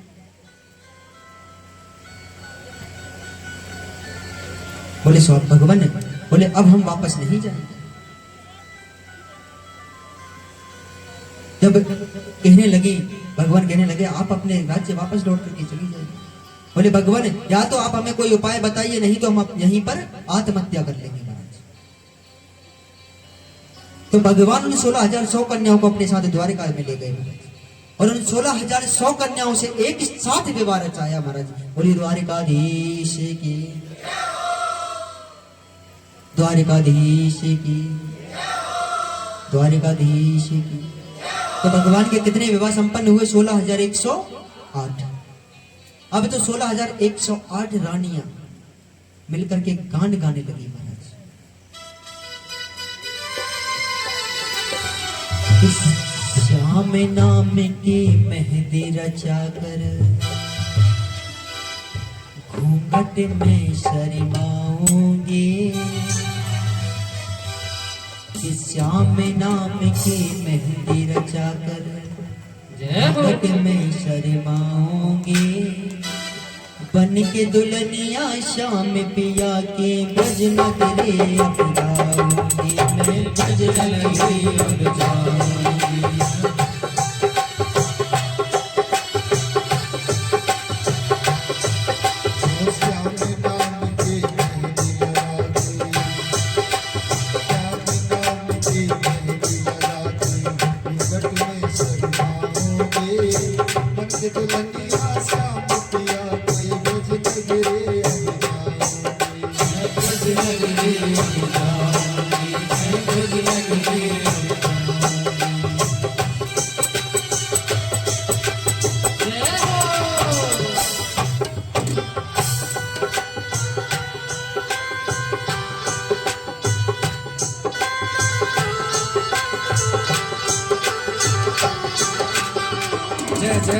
बोले स्वामी भगवान बोले अब हम वापस नहीं जाएंगे। जब कहने लगी, भगवान कहने लगे आप अपने राज्य वापस लौट करके चली जाएंगे। बोले भगवान या तो आप हमें कोई उपाय बताइए, नहीं तो हम यहीं पर आत्महत्या कर लेंगे महाराज। तो भगवान उन 16,000 100 कन्याओं को अपने साथ द्वारिका में ले गए और उन 16,000 100 कन्याओं से एक साथ विवाह रचाया महाराज। बोली द्वारिकाधीश की, द्वारिकाधीश की, द्वारिकाधीश की। तो भगवान के कितने विवाह संपन्न हुए? 16,108। अब तो 16,108 रानियां मिलकर के गान गाने लगी महाराज। इस श्याम नाम की मेहंदी रचा कर घूंघट में शर्माऊंगी, इस श्याम नाम की मेहंदी रचा कर घूंघट में शर्माऊंगी, बन के दुल्हनिया श्याम पिया के ब्रज नगरी अब जाऊंगी, मैं ब्रज नगरी अब जाऊंगी। जय जय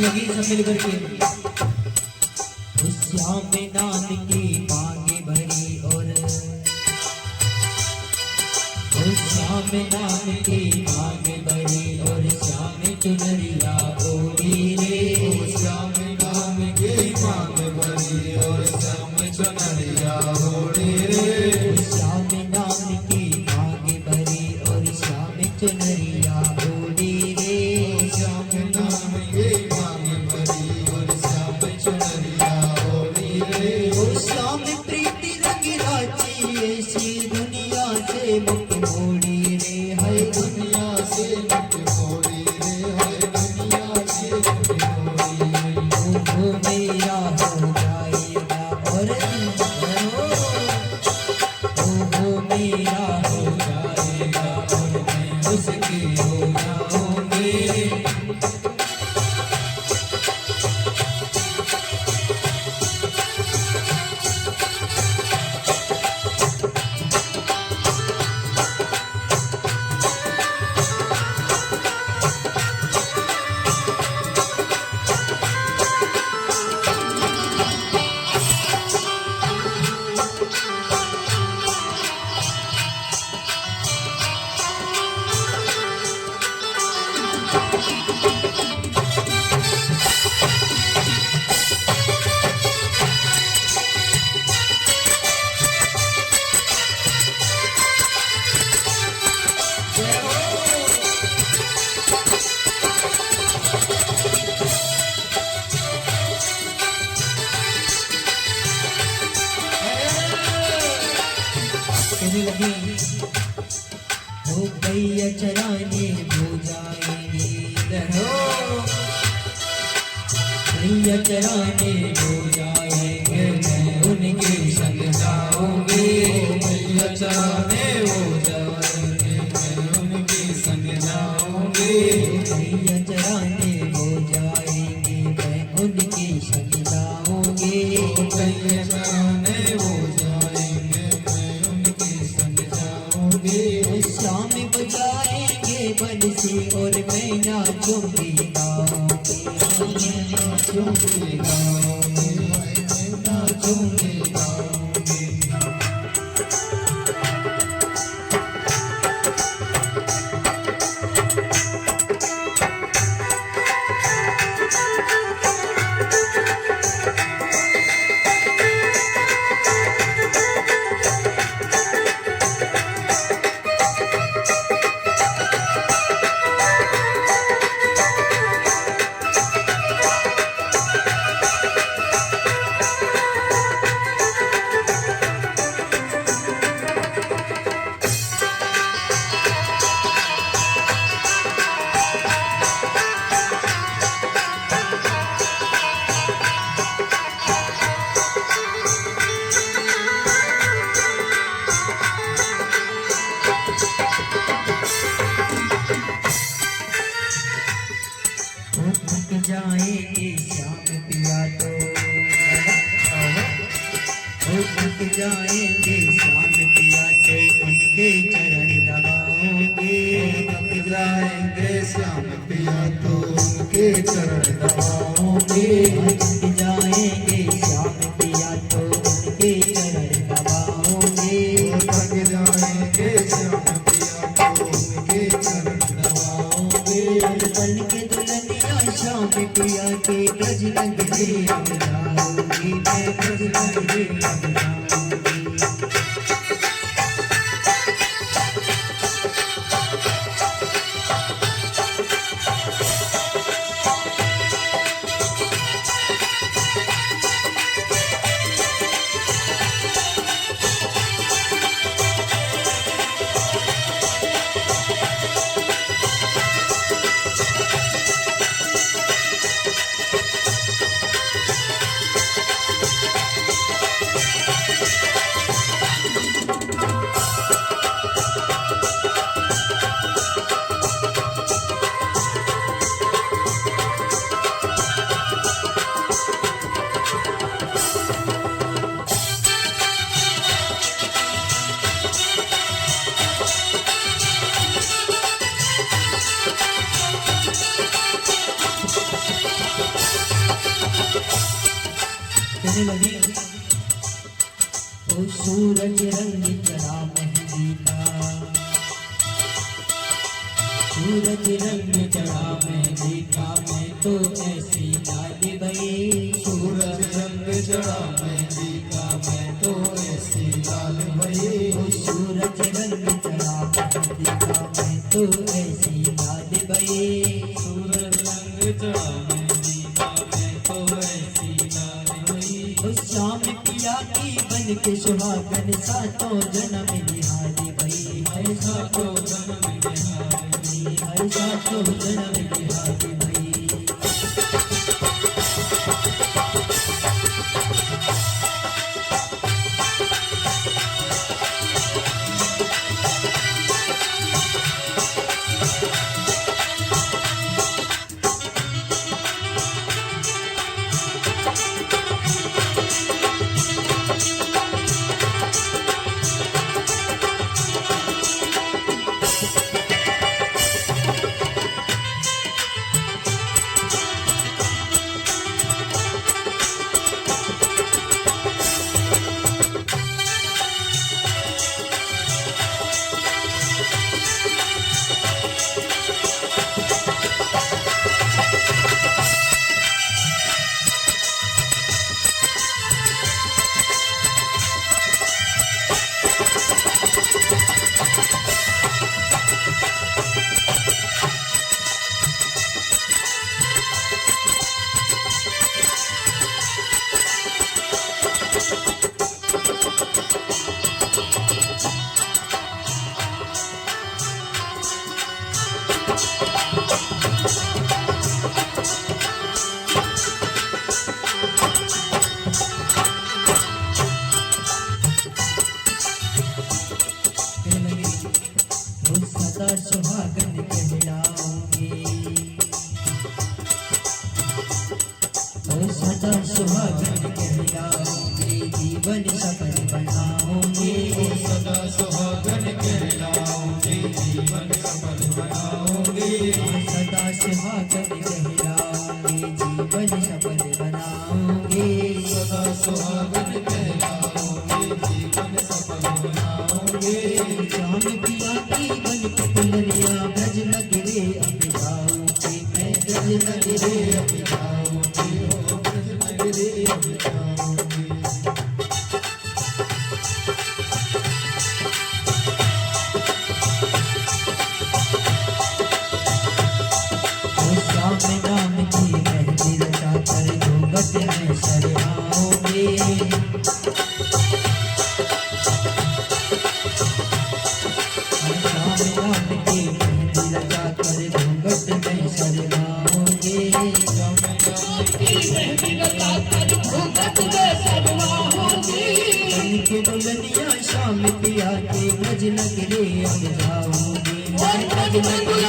लगी सब मिल करके। उस श्याम नाम की मांगे भरी और उस श्याम नाम की मांगे भरी और श्याम चुनरिया ओढ़ी रे, उस श्याम नाम की मांग भरी और श्याम चुनरिया ओढ़ी रे, उस श्याम नाम की मांगे भरी और श्याम चुनरिया ओढ़ी रे, श्याम नाम की श्याम प्रीति रंग राची ऐसी दुनिया से मुक्त मोड़ी रे, है दुनिया से मुक्त मोड़ी रे, है दुनिया से मुक्त मोड़ी। वो मेरा हो जाएगा और वो मेरा हो जाएगा और मैं उसकी हो जाऊंगी। कहने लगे हो गैया चराने हो जाएंगे, गैया चराने हो जाएंगे, मैं उनके संग जाऊंगी, गैया चराने हो जाएंगे, मैं उनके संग जाऊंगी। गैया चराने हो जाएंगे, मैं उनके संग जाऊंगी, गैया चराने हो जाएंगे, मैं उनके संग जाऊंगी। शाम बजाएंगे बंसी और मैं नाचूंगी गाऊंगी, मैं नाचूंगी गाऊंगी, मैं नाचूंगी गाऊंगी। थक जाएंगे श्याम पिया तो, थक जाएंगे श्याम पिया तो उनके चरण दबाओगे, थक जाएंगे श्याम पिया तो उनके चरण दबाओगे। थक जाएंगे श्याम पिया तो उनके चरण दबाओगे, थक जाएंगे श्याम पिया तो उनके चरण दबाओगे। पल के दुल्हनिया श्याम पिया के ब्रज नगरी अब जाऊंगी, मैं ब्रज नगरी अब जाऊंगी। कहने लगे ओ सूरज रंग चढ़ा मेहंदी का, सूरज रंग चढ़ा मेहंदी का, मैं तो ऐसी लाल भई, सूरज रंग चढ़ा मेहंदी का, मैं तो ऐसी लाल भई। ओ सूरज रंग चढ़ा मेहंदी का, मैं तो ऐसी लाल भई, सूरज रंग चढ़ा मेहंदी का, मैं तो ऐसी लाल भई। ओ श्याम पिया की बन के सुहागन सातों जन्म निहारी भई, हर सातों जन्म निहारी, हर सातों जन्म निहारी भई। सदा सुहागन कहलाऊंगी, सदा सुहागन कहलाऊंगी, जीवन सफल बनाऊंगी, सदा सुहागन कहलाऊंगी, जीवन सफल बनाऊंगी, सदा सुहागन कहलाऊंगी, जीवन सफल बनाऊंगी, सदा सुहागन कहलाऊंगी, जीवन सफल बनाऊंगी। श्याम पिया की बन के दुल्हनिया ब्रज नगरे अब जाऊंगी, मैं ब्रज नगरे अब जाऊंगी, हो ब्रज नगरी अब जाऊंगी। श्याम नाम की मेहंदी रचा कर घूंघट में शर्माऊंगी, श्याम नाम की मेहंदी रचा कर घूंघट में शर्माऊंगी, बन के दुल्हनिया श्याम पिया के ब्रज नगरे अब जाऊंगी, मैं ब्रज नगरे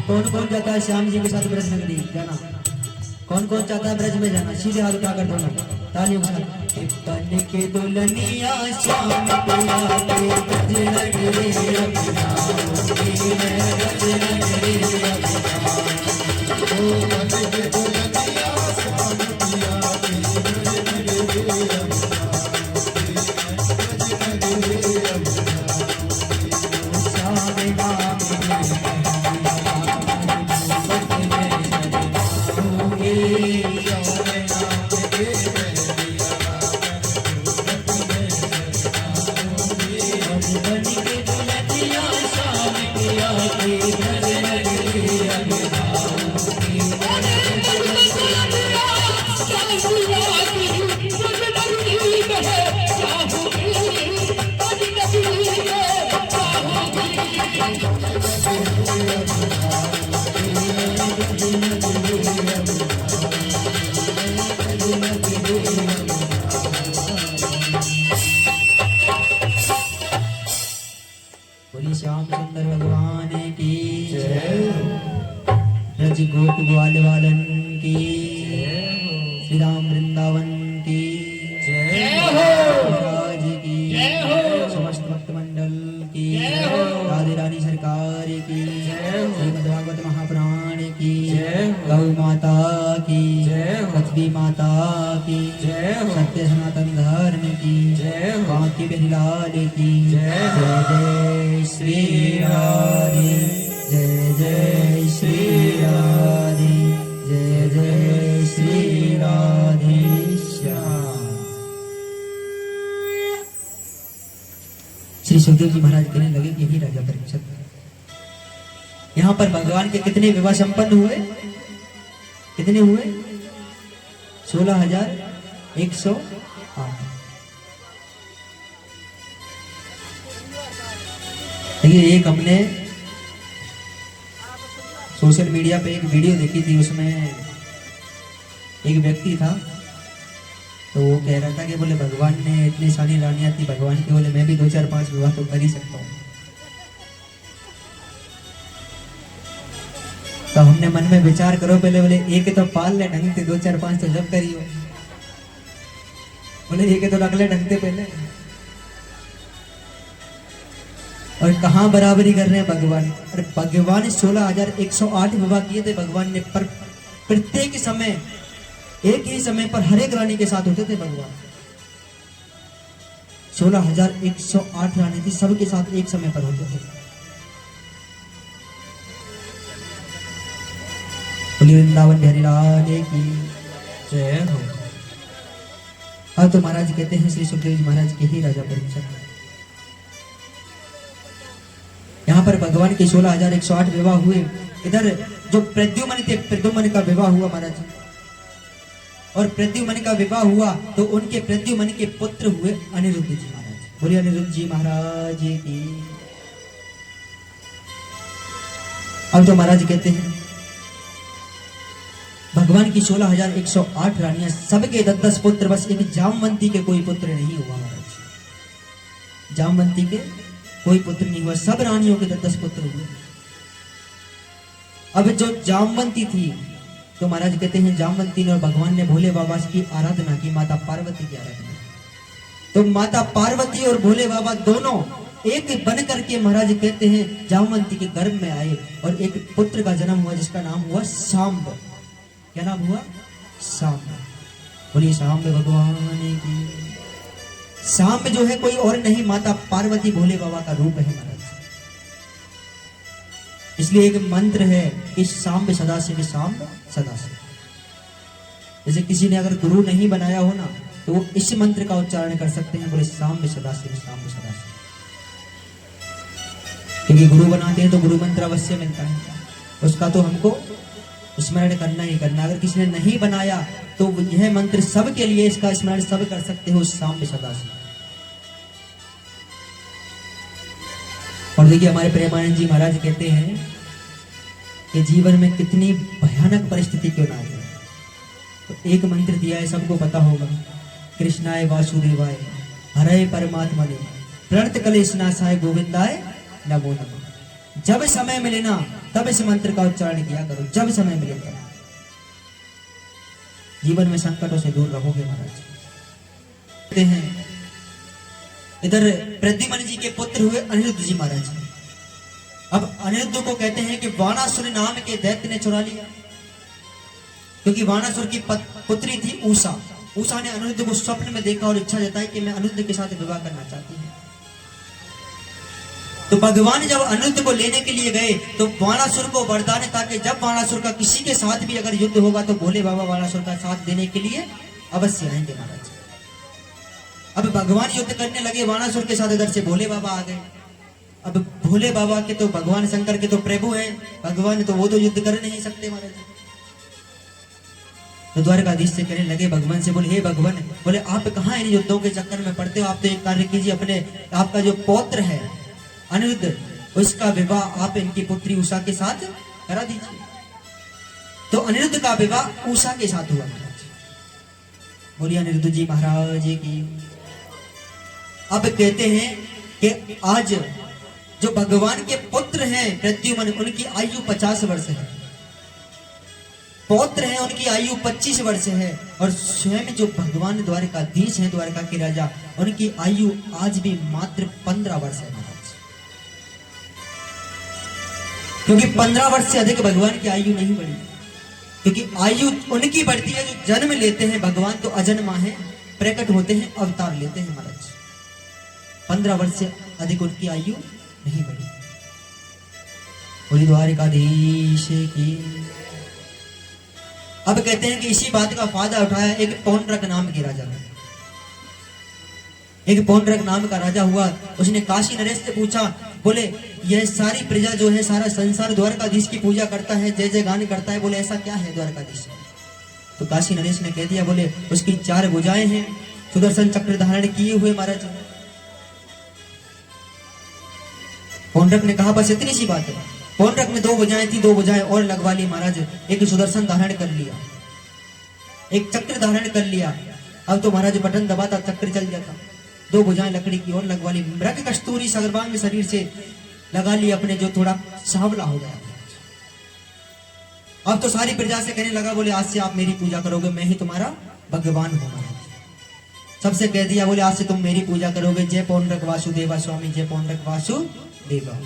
कौन कौन जाता है श्याम जी के साथ ब्रज नगरी जाना? कौन कौन चाहता है ब्रज में जाना? सीधे हाथ उठा कर दोनों तालियों के साथ। बन के दुल्हनिया श्याम पिया के ब्रज नगरी अब जाऊंगी, मैं ब्रज नगरी अब जाऊंगी, ओ बन के दुल्हनिया श्याम पिया के ब्रज नगरी अब जाऊंगी, ब्रज नगरी अब जाऊंगी। श्याम नाम की बोली श्याम सुंदर भगवान की जय ब्रज गोप ग्वाल वालन की श्री राम वृंदावन की राज की समस्त भक्त मंडल की राधे रानी सरकार की श्रीमद् भागवत महापुराण की गौ माता की पृथ्वी माता की सत्य सनातन धर्म की बांकी बिहारी लाल की जय जय श्री राधे, जय जय श्री राधे, जय जय श्री राधे श्याम। श्री सुखदेव जी महाराज कहने लगे कि हे राजा परीक्षित, यहाँ पर भगवान के कितने विवाह संपन्न हुए? कितने हुए? 16,108। देखिए, एक हमने सोशल मीडिया पे एक वीडियो देखी थी, उसमें एक व्यक्ति था, तो वो कह रहा था कि बोले भगवान ने इतनी सारी रानियां थी भगवान की, बोले मैं भी 2-4-5 विवाह तो कर ही सकता हूँ। तो हमने मन में विचार करो पहले, बोले एक तो पाल ले ढंग से, 2-4-5 तो जब करियो, बोले एक तो रख ले ढंग से पहले। और कहाँ बराबरी कर रहे हैं भगवान? अरे भगवान 16,108 विवाह किए थे भगवान ने, पर प्रत्येक समय एक ही समय पर हर एक रानी के साथ होते थे भगवान। 16,108 रानी थी, सबके साथ एक समय पर होते थे। बोली वृंदावन बिहारी लाल की जय हो। अब तो महाराज कहते हैं श्री सुखदेव जी महाराज के ही राजा परीक्षित, यहाँ पर भगवान के 16,108 विवाह हुए। इधर जो प्रद्युम्न थे, प्रद्युम्न का विवाह हुआ महाराज, और प्रद्युम्न का विवाह हुआ तो उनके प्रद्युम्न के पुत्र हुए अनिरुद्ध जी महाराज। बोलिए अनिरुद्ध जी महाराज की। अब तो महाराज कहते हैं भगवान की 16,108 रानियां, सबके 10-10 पुत्र, बस एक जामवंती के कोई पुत्र नहीं हुआ महाराज। जामवंती के कोई पुत्र नहीं हुआ, सब रानियों के 10-10 पुत्र हुए। अब जो जामवंती थी तो महाराज कहते हैं जामवंती ने और भगवान ने भोले बाबा की आराधना की, माता पार्वती की आराधना। तो माता पार्वती और भोले बाबा दोनों एक बन करके महाराज कहते हैं जामवंती के गर्भ में आए और एक पुत्र का जन्म हुआ जिसका नाम हुआ सांब। क्या नाम हुआ? सांब। बोलिए सांब भगवान की। सांब जो है कोई और नहीं, माता पार्वती भोले बाबा का रूप है महाराज। इसलिए एक मंत्र है कि सांब सदाशिव, सांब सदाशिव। जैसे किसी ने अगर गुरु नहीं बनाया हो ना तो वो इस मंत्र का उच्चारण कर सकते हैं, बोले सांब सदाशिव, सांब सदाशिव। क्योंकि गुरु बनाते हैं तो गुरु मंत्र अवश्य मिलता है, उसका तो हमको स्मरण करना ही करना। अगर किसी ने नहीं बनाया तो यह मंत्र सबके लिए, इसका स्मरण सब कर सकते हो, सांब सदाशिव। और देखिए हमारे प्रेमानंद जी महाराज कहते हैं कि जीवन में कितनी भयानक परिस्थिति क्यों ना आए तो एक मंत्र दिया है, सबको पता होगा, कृष्णाय वासुदेवाय हरे परमात्मने प्रणत कलेशनाशाय गोविंदाय नमो नमः। जब समय मिले ना तब इस मंत्र का उच्चारण किया करो, जब समय मिले तब। जीवन में संकटों से दूर रहोगे महाराज। कहते हैं इधर प्रद्युम्न जी के पुत्र हुए अनिरुद्ध जी महाराज। अब अनिरुद्ध को कहते हैं कि वाणासुर नाम के दैत्य ने चुरा लिया, क्योंकि वाणासुर की पुत्री थी उषा। उषा ने अनिरुद्ध को स्वप्न में देखा और इच्छा जताई कि मैं अनिरुद्ध के साथ विवाह करना चाहती हूँ। तो भगवान जब अनिरुद्ध को लेने के लिए गए तो वाणासुर को वरदान था कि जब वाणासुर का किसी के साथ भी अगर युद्ध होगा तो भोले बाबा वाणासुर का साथ देने के लिए अवश्य आएंगे महाराज। अब भगवान युद्ध करने लगे वाणासुर के साथ, इधर से भोले बाबा आ गए। अब भोले बाबा के तो भगवान शंकर के तो प्रभु हैं, भगवान तो वो तो युद्ध कर नहीं सकते महाराज। तो द्वारकाधीश से कहने लगे भगवान से, बोले हे भगवान, बोले आप कहाँ इन युद्धों के चक्कर में पड़ते हो, आप तो एक कार्य कीजिए, अपने आपका जो पौत्र है अनिरुद्ध उसका विवाह आप इनकी पुत्री उषा के साथ करा दीजिए। तो अनिरुद्ध का विवाह उषा के साथ हुआ महाराज। बोलिए अनिरुद्ध जी महाराज की। अब कहते हैं कि आज जो भगवान के पुत्र हैं प्रद्युम्न, उनकी आयु 50 वर्ष है, पौत्र हैं उनकी आयु 25 वर्ष है, और स्वयं जो भगवान द्वारकाधीश हैं, द्वारका के राजा, उनकी आयु आज भी मात्र 15 वर्ष है महाराज। क्योंकि 15 वर्ष से अधिक भगवान की आयु नहीं बढ़ी, क्योंकि आयु उनकी बढ़ती है जो जन्म लेते हैं। भगवान तो अजन्मा है, प्रकट होते हैं, अवतार लेते हैं महाराज। 15 वर्ष से अधिक उनकी आयु नहीं बढ़ी। बोली द्वारकाधीश की। अब कहते हैं कि इसी बात का फायदा उठाया एक पौंड्रक नाम के राजा ने। एक पौंड्रक नाम का राजा हुआ, उसने काशी नरेश से पूछा, बोले यह सारी प्रजा जो है, सारा संसार द्वारकाधीश की पूजा करता है, जय जय गान करता है, बोले ऐसा क्या है द्वारकाधीश? तो काशी नरेश ने कह दिया, बोले उसकी 4 भुजाएं हैं, सुदर्शन चक्र धारण किए हुए महाराज। पौंड्रक ने कहा बस इतनी सी बात है। पौंड्रक में 2 भुजाएं थी, 2 भुजाएं और लगवा ली महाराज। एक सुदर्शन धारण कर लिया, एक चक्र धारण कर लिया। अब तो महाराज बटन दबाता चक्र चल जाता। 2 भुजाएं लकड़ी की और लगवा ली, मृग कस्तूरी सर्वांग शरीर से लगा ली अपने, जो थोड़ा सांवला हो गया। अब तो सारी प्रजा से कहने लगा, बोले आज से आप मेरी पूजा करोगे, मैं ही तुम्हारा भगवान हूं महाराज। सबसे कह दिया, बोले आज से तुम मेरी पूजा करोगे, जय पौंड्रक वासुदेवा स्वामी, जय पौंड्रक वासुदेवा।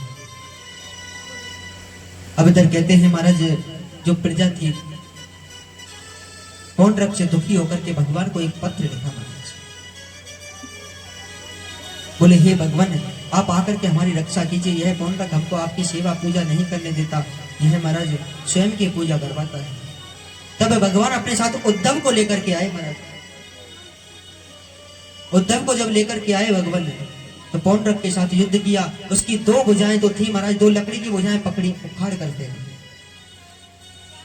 अब इधर कहते हैं महाराज जो प्रजा थी पौंड्रक से दुखी होकर के भगवान को एक पत्र लिखा महाराज। बोले हे भगवान, आप आकर के हमारी रक्षा कीजिए, यह पौंड्रक हमको आपकी सेवा पूजा नहीं करने देता, यह महाराज स्वयं की पूजा करवाता है। तब भगवान अपने साथ उद्धव को लेकर के आए महाराज। उद्धव को जब लेकर के आए भगवान तो पौंड्रक के साथ युद्ध किया। उसकी दो भुजाएं तो थी महाराज, दो लकड़ी की भुजाएं पकड़ी उखाड़ करते हैं।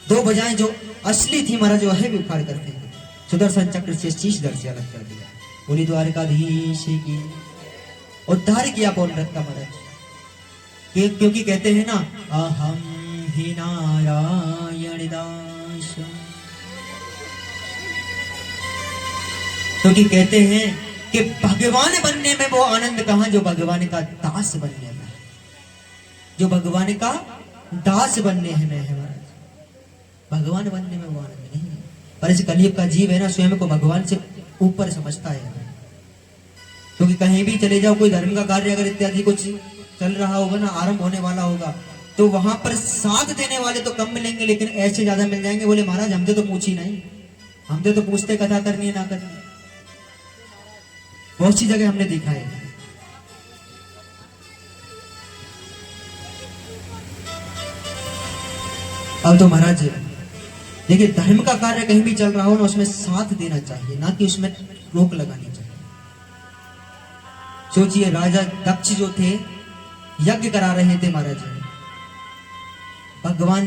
दो भुजाएं जो असली थी महाराज वह भी उखाड़ करते हैं। सुदर्शन चक्र से शीश धड़ से अलग कर दिया। बोली द्वारकाधीश की उद्धार किया पौंड्रक का महाराज। क्योंकि कहते हैं ना अहम ही नारायण दास, क्योंकि कहते हैं कि भगवान बनने में वो आनंद कहां जो भगवान का दास बनने में, जो भगवान का दास बनने में है महाराज। भगवान बनने में वो आनंद नहीं है। पर इस कलयुग का जीव है ना स्वयं को भगवान से ऊपर समझता है। क्योंकि कहीं भी चले जाओ, कोई धर्म का कार्य अगर इत्यादि कुछ चल रहा होगा ना, आरंभ होने वाला होगा, तो वहां पर साथ देने वाले तो कम मिलेंगे, लेकिन ऐसे ज्यादा मिल जाएंगे। बोले महाराज हमसे तो पूछी नहीं, हमसे तो पूछते कथा करनी है ना करनी। बहुत सी जगह हमने देखा है। अब तो महाराज देखिए, धर्म का कार्य कहीं भी चल रहा हो ना, उसमें साथ देना चाहिए, ना कि उसमें रोक लगानी चाहिए। सोचिए, राजा दक्ष जो थे यज्ञ करा रहे थे महाराज, भगवान